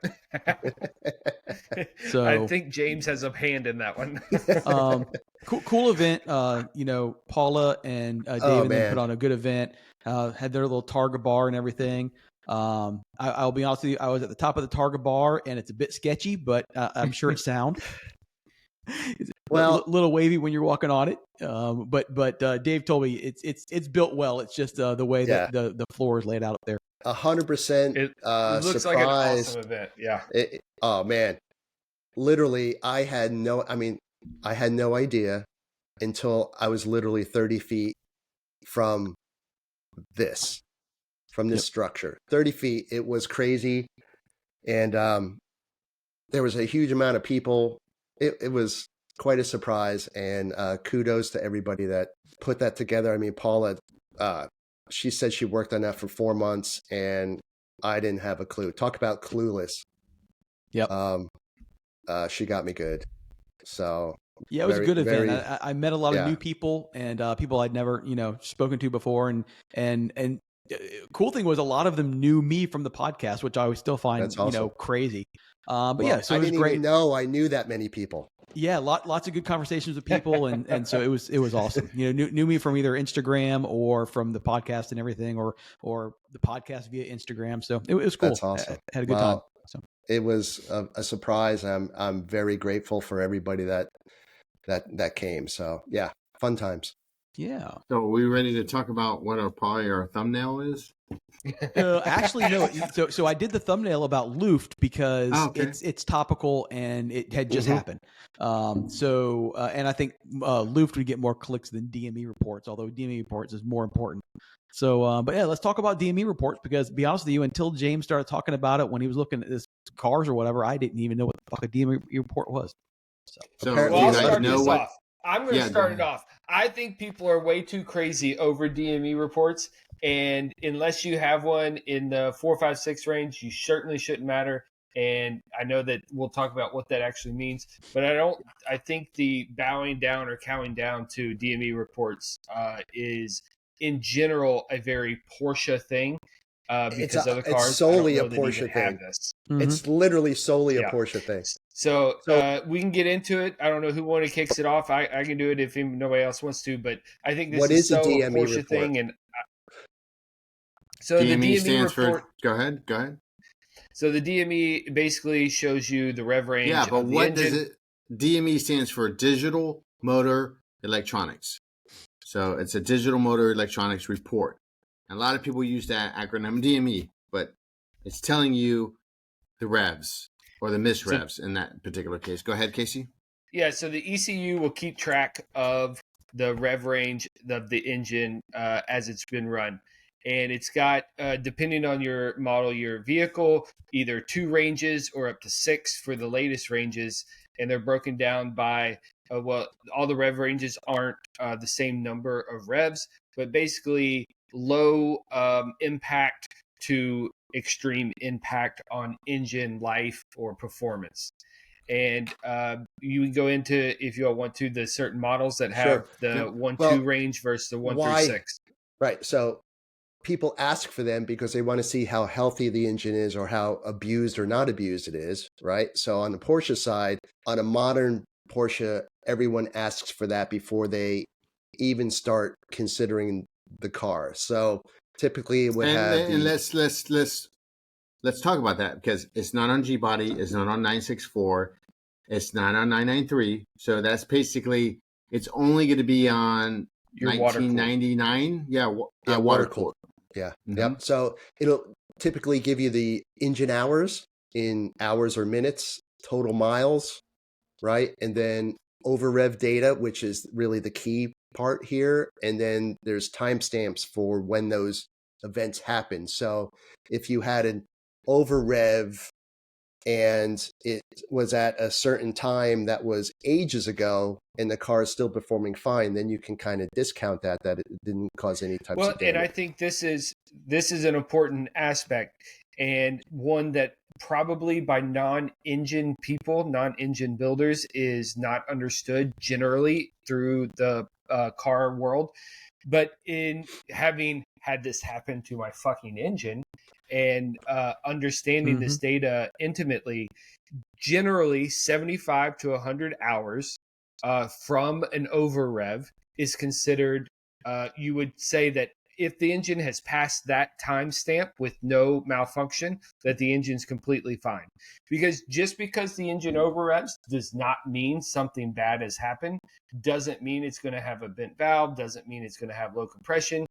So I think James has a hand in that one. cool event. Paula and David put on a good event. Had their little Targa bar and everything. I'll be honest with you, I was at the top of the Targa bar, and it's a bit sketchy, but I'm sure it's sound. It's Well, little wavy when you're walking on it. But Dave told me it's built well. It's just the way Yeah. that the floor is laid out up there. 100% It looks like an surprise. awesome event. Yeah. Oh man, literally, I had no idea until I was literally 30 feet from this structure. 30 feet. It was crazy. And there was a huge amount of people. It was quite a surprise. And kudos to everybody that put that together. I mean, Paula, she said she worked on that for 4 months, and I didn't have a clue. Talk about clueless. Yep. She got me good. So yeah, it was a good event. very- I met a lot of yeah. new people and people I'd never spoken to before, and cool thing was a lot of them knew me from the podcast, which I always still find That's awesome. crazy. But Well, yeah, so I it was didn't great. even know I knew that many people. Yeah, lots of good conversations with people, and so it was awesome. Knew me from either Instagram or from the podcast and everything, or the podcast via Instagram. So it was cool. That's awesome. I had a good time. So it was a surprise. I'm very grateful for everybody that came. So yeah, fun times. yeah. So are we ready to talk about what probably our thumbnail is? Actually, no. So I did the thumbnail about Luft because it's topical and it had just happened. And I think Luft would get more clicks than DME Reports, although DME Reports is more important. So, but yeah, let's talk about DME Reports because, to be honest with you, until James started talking about it when he was looking at his cars or whatever, I didn't even know what the fuck a DME Report was. So Apparently, Well, I'll you guys start know this what- off. I'm going to start it off. I think people are way too crazy over DME reports, and unless you have one in the 4, 5, 6 range, you certainly shouldn't matter. And I know that we'll talk about what that actually means, but I think the bowing down or cowing down to DME reports is in general a very Porsche thing. Because other cars, it's solely I a don't know that Porsche even have thing. this. It's literally solely a Porsche thing. So we can get into it. I don't know who wanted to kicks it off. I can do it if nobody else wants to, but I think this What is is a so DME Porsche report? thing. And so DME the DME stands report. for. Go ahead. So the DME basically shows you the rev range. Yeah, but of the what engine. does it? DME stands for Digital Motor Electronics. So it's a Digital Motor Electronics report. And a lot of people use that acronym DME, but it's telling you the revs or the missed revs in that particular case. Go ahead, Casey. Yeah, so the ECU will keep track of the rev range of the engine as it's been run. And it's got, depending on your model, your vehicle, either 2 ranges or up to 6 for the latest ranges. And they're broken down by, all the rev ranges aren't the same number of revs, but basically low impact to extreme impact on engine life or performance. And you can go into, if you all want to, the certain models that have the 1.2 range versus the 1 through 6. Right. So people ask for them because they want to see how healthy the engine is or how abused or not abused it is. Right. So on the Porsche side, on a modern Porsche, everyone asks for that before they even start considering the car. So typically it would have. And let's talk about that because it's not on G body, it's not on 964, it's not on 993. So that's basically it's only going to be on Your 1999. Water cooled. Yeah. Yep. So it'll typically give you the engine hours in hours or minutes, total miles, right? And then over-rev data, which is really the key part here. And then there's timestamps for when those events happen. So if you had an over-rev and it was at a certain time that was ages ago and the car is still performing fine, then you can kind of discount that it didn't cause any types of damage. And I think this is an important aspect, and one that probably by non-engine people, non-engine builders, is not understood generally through the car world. But in having had this happen to my fucking engine and understanding this data intimately, generally 75 to 100 hours from an over rev is considered, you would say that if the engine has passed that timestamp with no malfunction, that the engine's completely fine. Because just because the engine over-revs does not mean something bad has happened, doesn't mean it's going to have a bent valve, doesn't mean it's going to have low compression.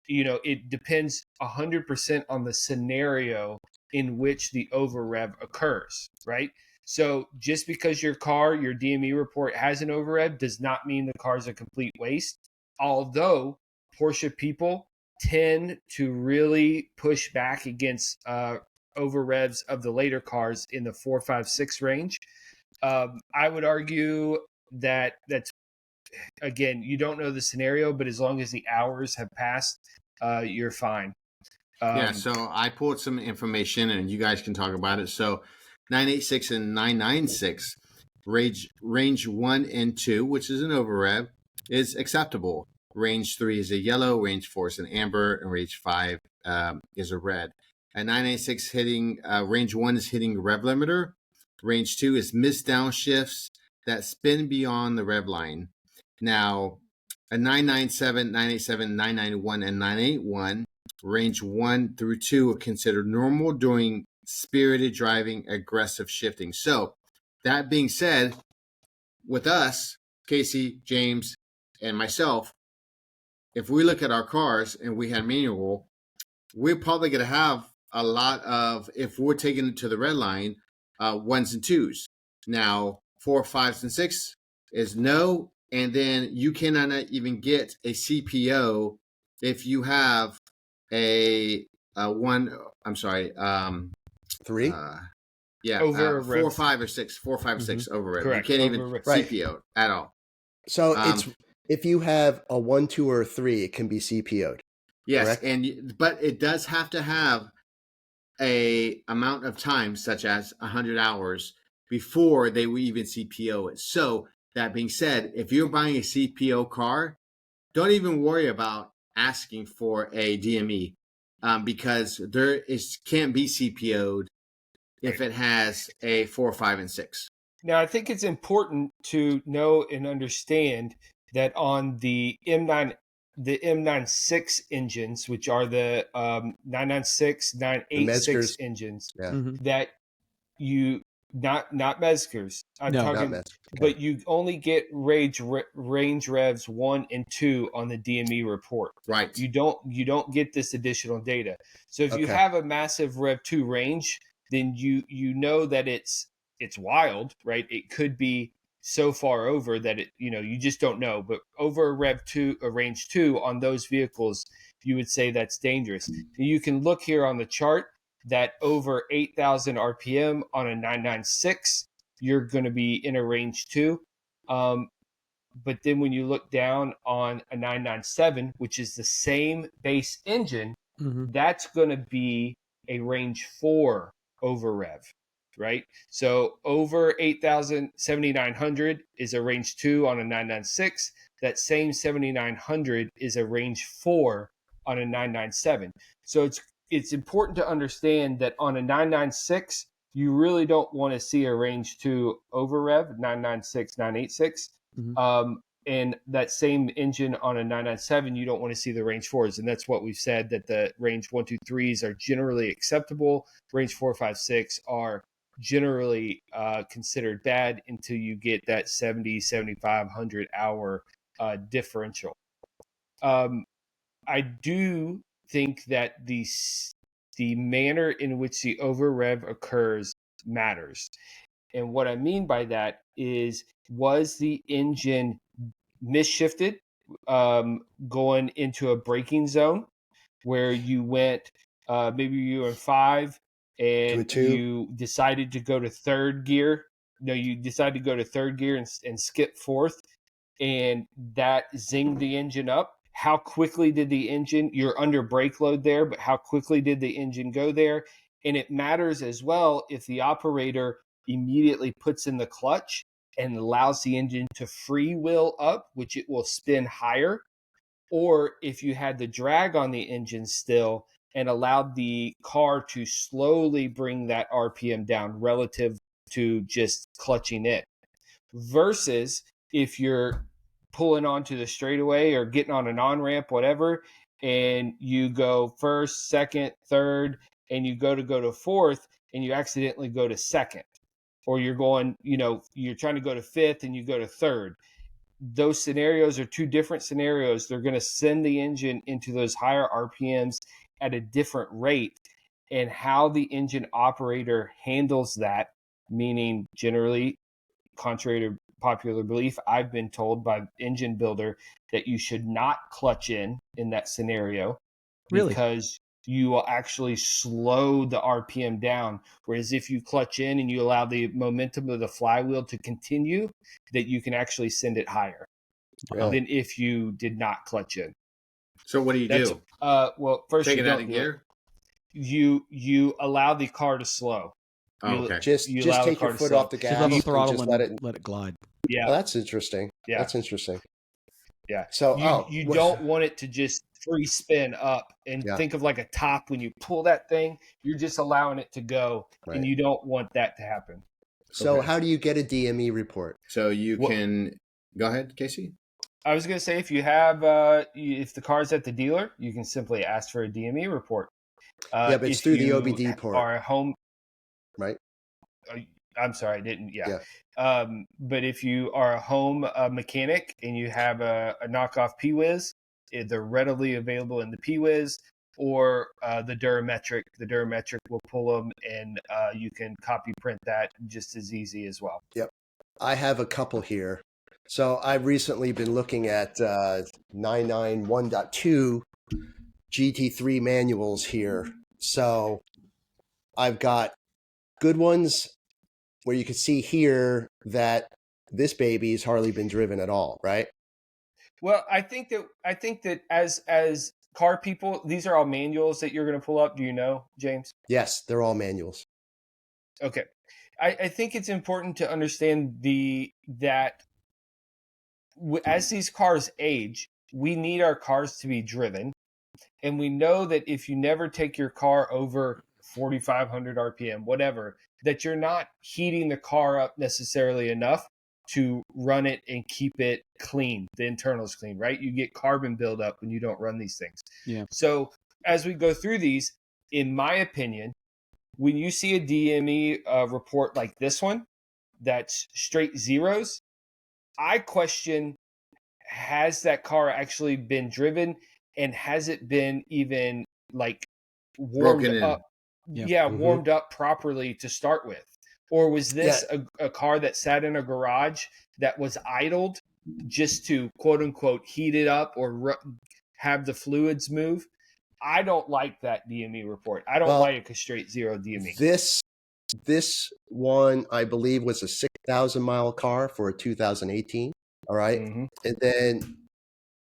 It depends 100% on the scenario in which the over-rev occurs, right? So just because your DME report has an over-rev does not mean the car is a complete waste. Although Porsche people tend to really push back against over-revs of the later cars in the 4, 5, 6 range. I would argue that's, again, you don't know the scenario, but as long as the hours have passed, you're fine. So I pulled some information and you guys can talk about it. So 986 and 996 range 1 and 2, which is an over-rev, is acceptable. Range 3 is a yellow, range 4 is an amber, and range 5 is a red. At 986 hitting, range 1 is hitting rev limiter. Range 2 is missed downshifts that spin beyond the rev line. Now, a 997, 987, 991, and 981, range 1 through 2 are considered normal during spirited driving, aggressive shifting. So, that being said, with us, Casey, James, and myself, if we look at our cars and we had manual, we're probably going to have a lot of, if we're taking it to the red line, 1s and 2s. Now, 4, 5s, and 6 is no, and then you cannot even get a CPO if you have a 3. Over 4, 5, or 6. 4, 5, 6 over rev. Correct. You can't even Over-rev. CPO at all. So it's if you have a 1, 2, or 3, it can be CPO'd. Yes, correct? But it does have to have a amount of time, such as 100 hours, before they will even CPO it. So that being said, if you're buying a CPO car, don't even worry about asking for a DME because can't be CPO'd if it has a 4, 5, and 6. Now, I think it's important to know and understand that on the M96 engines, which are the 996, 986 engines, that you not Mezger's. I'm talking, not but you only get range revs 1 and 2 on the DME report. Right. You don't get this additional data. So if you have a massive rev 2 range, then you know that it's wild, right? It could be so far over that you just don't know. But over a range 2 on those vehicles, you would say that's dangerous. You can look here on the chart that over 8,000 RPM on a 996, you're going to be in a range 2. But then when you look down on a 997, which is the same base engine, that's going to be a range 4 over rev, right? So over 8,000, 7,900 is a range 2 on a 996. That same 7,900 is a range 4 on a 997. So it's important to understand that on a 996, you really don't want to see a range 2 over rev, 996, 986. And that same engine on a 997, you don't want to see the range 4s. And that's what we've said, that the range 1, 2, 3s are generally acceptable. Range 4, 5, 6 are generally considered bad until you get that 70, 7,500 hour differential. I do think that the manner in which the over rev occurs matters. And what I mean by that is, was the engine misshifted going into a braking zone where you went, maybe you were in 5 and you decided to go to third gear. No, you decided to go to third gear and skip fourth, and that zinged the engine up. How quickly did the engine, you're under brake load there, but how quickly did the engine go there? And it matters as well if the operator immediately puts in the clutch and allows the engine to free wheel up, which it will spin higher, or if you had the drag on the engine still and allowed the car to slowly bring that RPM down relative to just clutching it. Versus if you're pulling onto the straightaway or getting on an on-ramp, whatever, and you go first, second, third, and you go to fourth, and you accidentally go to second, or you're going, you're trying to go to fifth and you go to third. Those scenarios are two different scenarios. They're going to send the engine into those higher RPMs at a different rate. And how the engine operator handles that, meaning generally, contrary to popular belief, I've been told by engine builder that you should not clutch in that scenario. Really? Because you will actually slow the RPM down. Whereas if you clutch in and you allow the momentum of the flywheel to continue, that you can actually send it higher than if you did not clutch in. So what do you do? Well, first Take you it out don't of do gear? it. You allow the car to slow. Oh, okay. Just allow the take car your to foot slow. off the Just gas. let the and throttle just and let it glide. Yeah. Oh, that's interesting. Yeah. That's interesting. Yeah. So, you don't want it to just free spin up and think of like a top when you pull that thing. You're just allowing it to go, and you don't want that to happen. So how do you get a DME report? So you can go ahead, Casey. I was going to say, if you have, if the car's at the dealer, you can simply ask for a DME report. But it's through the OBD port. Are home, right? I'm sorry, I didn't. Yeah. But if you are a home mechanic and you have a knockoff P-Wiz, they're readily available in the P-Wiz or the Durametric. The Durametric will pull them, and you can copy print that just as easy as well. Yep. I have a couple here. So I've recently been looking at 991.2 GT3 manuals here. So I've got good ones where you can see here that this baby's hardly been driven at all, right? Well, I think that as car people, these are all manuals that you're going to pull up. Do you know, James? Yes, they're all manuals. Okay. I think it's important to understand that as these cars age, we need our cars to be driven. And we know that if you never take your car over 4,500 RPM, whatever, that you're not heating the car up necessarily enough to run it and keep it clean, the internals clean, right? You get carbon buildup when you don't run these things. Yeah. So as we go through these, in my opinion, when you see a DME report like this one, that's straight zeros, I question, has that car actually been driven, and has it been even like warmed up? Warmed up properly to start with. Or was this a car that sat in a garage that was idled just to quote unquote heat it up or have the fluids move? I don't like that DME report. I don't like a straight zero DME. This one, I believe, was a 6,000 mile car for a 2018. All right. Mm-hmm. And then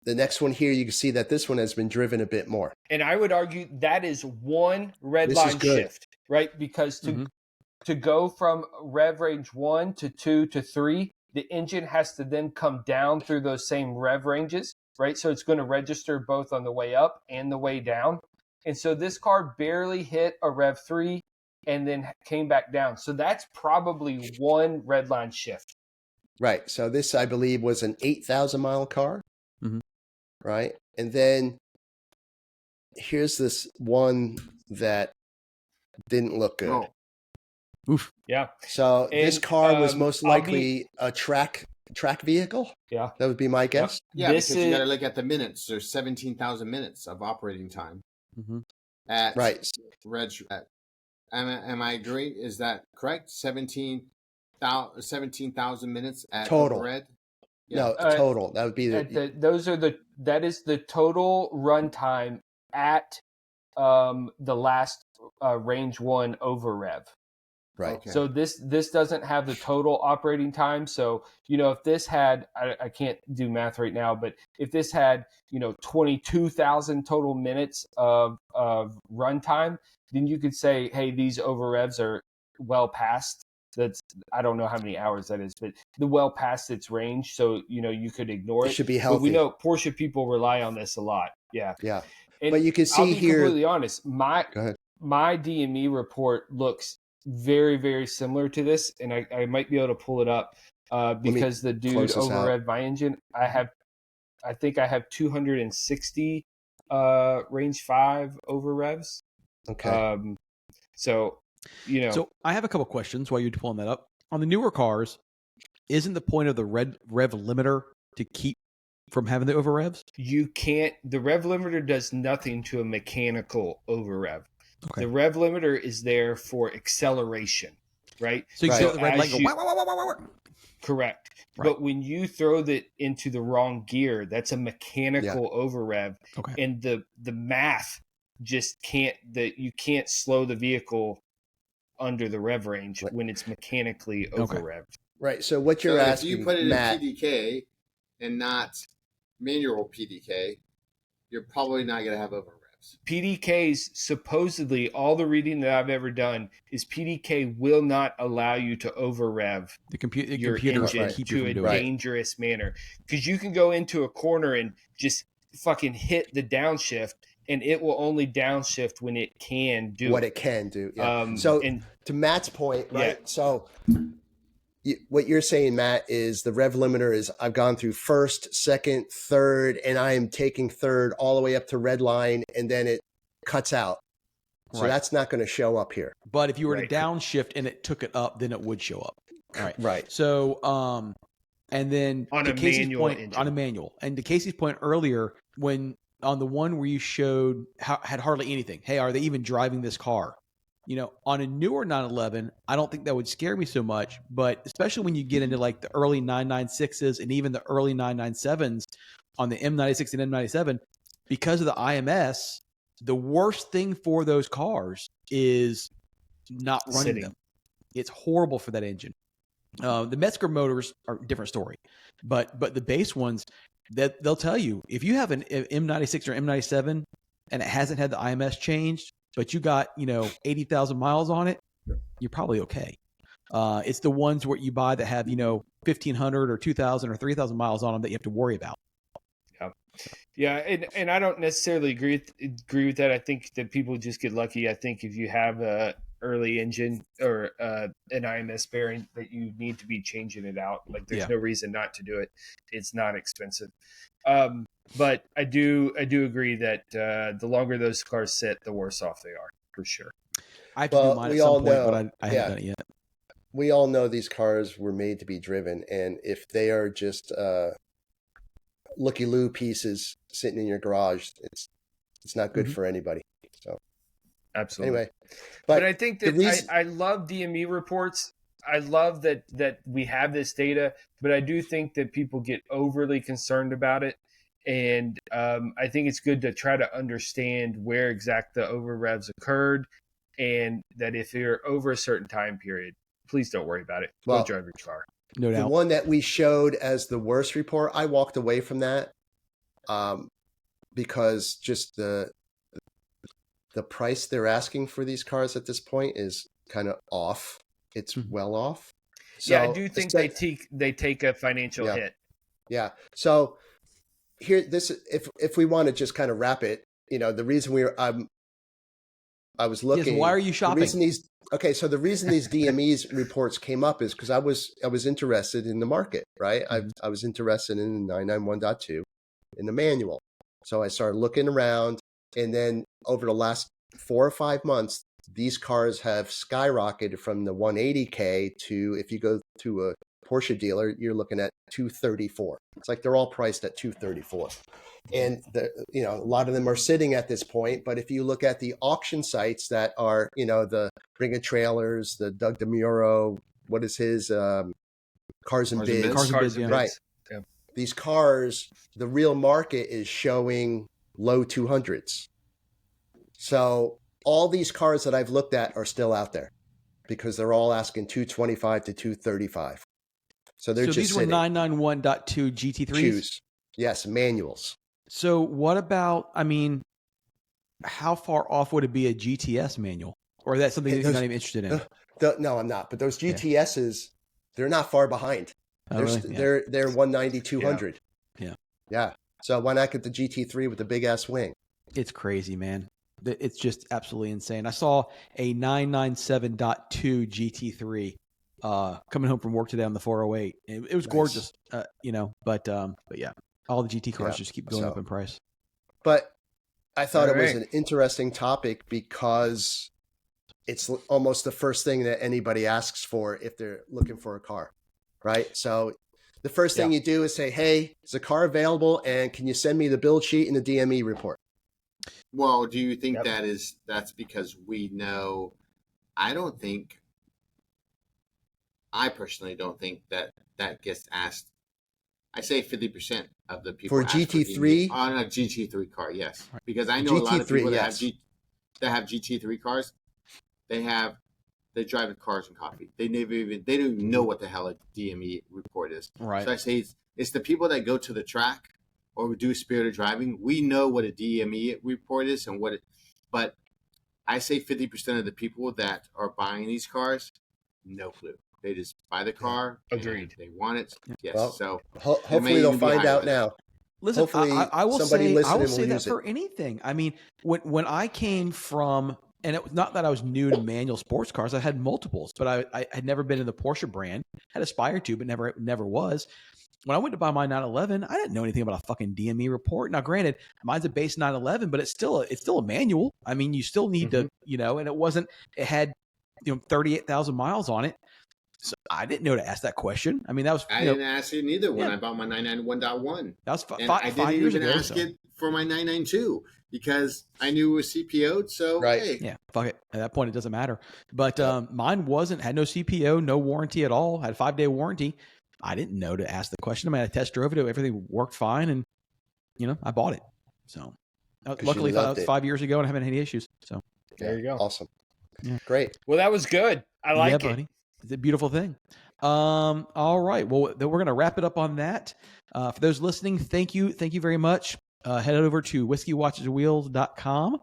the next one here, you can see that this one has been driven a bit more. And I would argue that is one red line shift, right? Because to go from rev range 1 to 2 to 3, the engine has to then come down through those same rev ranges, right? So it's going to register both on the way up and the way down. And so this car barely hit a rev 3 and then came back down. So that's probably one red line shift. Right. So this, I believe, was an 8,000 mile car. Mm-hmm. Right. And then here's this one that didn't look good. Oh. Oof. Yeah. So this car was most likely a track vehicle. Yeah. That would be my guess. Yeah, because you got to look at the minutes. There's 17,000 minutes of operating time. Mm-hmm. Right. Am I agree? Is that correct? 17,000 minutes at total. Red? Yeah. No, total. That would be that is the total runtime at the last range 1 over rev. Right. Okay. So this doesn't have the total operating time. So, if this had, I can't do math right now, but if this had, 22,000 total minutes of runtime, then you could say, hey, these over revs are well past. I don't know how many hours that is, but the well past its range. So, you could ignore it. It should be healthy. But we know Porsche people rely on this a lot. Yeah. Yeah. And but you can see I'll be here. completely honest. Go ahead. My DME report looks very, very similar to this, and I might be able to pull it up because the dude over-revved my engine. I think I have 260 range 5 over revs. Okay. So, you know, So I have a couple questions while you're pulling that up. On the newer cars, isn't the point of the rev limiter to keep from having the over revs? you can't. The rev limiter does nothing to a mechanical over rev. Okay. The rev limiter is there for acceleration, right? So you Right. see the red as light go, you- wah, wah, wah, wah, wah, wah. Correct. Right. But when you throw that into the wrong gear, that's a mechanical over rev, Okay. and the math just can't. You can't slow the vehicle under the rev range Right. when it's mechanically over revved. Right. So what you're So asking, if you put it Matt, in PDK and not manual PDK, you're probably not going to have over revs. PDKs, supposedly, all the reading that I've ever done is PDK will not allow you to over rev The computer your will engine keep you to from a doing it. dangerous manner, because you can go into a corner and just fucking hit the downshift, and it will only downshift when it can do what it. it can do. Yeah. So, To Matt's point, right? Yeah. So what you're saying, Matt, is the rev limiter is I've gone through first, second, third, and I am taking third all the way up to red line, and then it cuts out. So Right. that's not going to show up here. But if you were Right. to downshift and it took it up, then it would show up. All right. Right. So, and then On to a Casey's manual point, engine. on a manual, and to Casey's point earlier, when on the one where you showed had hardly anything. Hey, are they even driving this car? You know, on a newer 911, I don't think that would scare me so much. But especially when you get into like the early 996s and even the early 997s on the M96 and M97, because of the IMS, the worst thing for those cars is not running Sitting. them. It's horrible for that engine. The Metzger motors are a different story, but the base ones, that they'll tell you if you have an M96 or M97 and it hasn't had the IMS changed, but you got 80,000 miles on it, you're probably okay. It's the ones where you buy that have 1,500 or 2,000 or 3,000 miles on them that you have to worry about. Yeah, and I don't necessarily agree with that. I think that people just get lucky. I think if you have a early engine or an IMS bearing, that you need to be changing it out. Like there's no reason not to do it. It's not expensive. But I do agree that the longer those cars sit, the worse off they are, for sure. I have to do mine at some point, but I haven't done it yet. We all know these cars were made to be driven, and if they are just looky-loo pieces sitting in your garage, it's not good for anybody. So Absolutely. anyway, but I think that I love DME reports. I love that we have this data, but I do think that people get overly concerned about it. And I think it's good to try to understand where exact the over revs occurred, and that if you're over a certain time period, please don't worry about it. Go drive your car. No doubt. The one that we showed as the worst report, I walked away from that because just the price they're asking for these cars at this point is kind of off. It's well off. So, yeah, I do think they take a financial hit. Yeah. So here, if we want to just kind of wrap it, the reason I was looking. Yes, why are you shopping? The reason these DME's reports came up is because I was interested in the market, right? I was interested in the 991.2 in the manual. So I started looking around, and then over the last 4 or 5 months, these cars have skyrocketed from the 180K to, if you go to a Porsche dealer, you're looking at 234. It's like they're all priced at 234. And a lot of them are sitting at this point. But if you look at the auction sites that are, the Ring of Trailers, the Doug DeMuro, what is his Cars and Bids, right? Yeah. These cars, the real market is showing low 200s. So all these cars that I've looked at are still out there because they're all asking 225 to 235. So they're just these were sitting. 991.2 GT3s? Yes, manuals. So what about, how far off would it be a GTS manual? Or is that something that you're not even interested in? No, I'm not. But those GTSs, they're not far behind. Oh, really? Yeah. They're 190, 200. Yeah. Yeah. So why not get the GT3 with the big ass wing? It's crazy, man. It's just absolutely insane. I saw a 997.2 GT3 coming home from work today on the 408. It was gorgeous, but yeah, all the GT cars just keep going up in price. But I thought All it was right. an interesting topic because it's almost the first thing that anybody asks for if they're looking for a car, right? So the first thing you do is say, hey, is a car available? And can you send me the build sheet and the DME report? Well, do you think Yep. that's because we know? I personally don't think that gets asked. I say 50% of the people For ask GT3? on a GT3 car, yes, because I know a GT3, lot of people that yes. have GT3 cars. They drive the cars and coffee. They don't even know what the hell a DME report is. Right. So I say it's the people that go to the track or do spirited driving. We know what a DME report is and but I say 50% of the people that are buying these cars, no clue. They just buy the car. Agreed. They want it. Yes. Well, So hopefully they'll find out now. Listen, Hopefully I will somebody say listening will that use it. for anything. I mean, when I came from, and it was not that I was new to manual sports cars. I had multiples, but I had never been in the Porsche brand. Had aspired to, but never was. When I went to buy my 911, I didn't know anything about a fucking DME report. Now, granted, mine's a base 911, but it's still a manual. I mean, you still need to, and it had 38,000 miles on it. So I didn't know to ask that question. I mean, that was I didn't ask it neither when I bought my 991.1. That was I didn't years even ago, ask it for my 992 because I knew it was CPO'd. So Right. hey, yeah, fuck it. At that point, it doesn't matter. But mine had no CPO, no warranty at all. Had a 5-day warranty. I didn't know to ask the question. I mean, I test drove it. Everything worked fine, and I bought it. So luckily, that was 5 years ago, and I haven't had any issues. So There you go. Awesome. Yeah. Great. Well, that was good. I like it. buddy. It's a beautiful thing. All right. Well, then we're going to wrap it up on that. For those listening, thank you. Thank you very much. Head over to whiskeyWatchesWheels.com.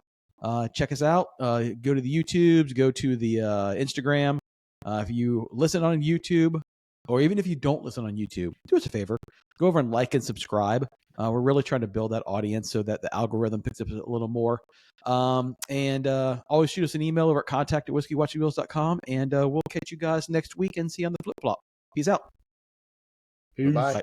Check us out. Go to the YouTubes, go to the Instagram. If you listen on YouTube, or even if you don't listen on YouTube, do us a favor. Go over and like and subscribe. We're really trying to build that audience so that the algorithm picks up a little more. And always shoot us an email over at contact@whiskeyWatchesWheels.com, and we'll catch you guys next week and see you on the flip flop. Peace out. Bye. Bye.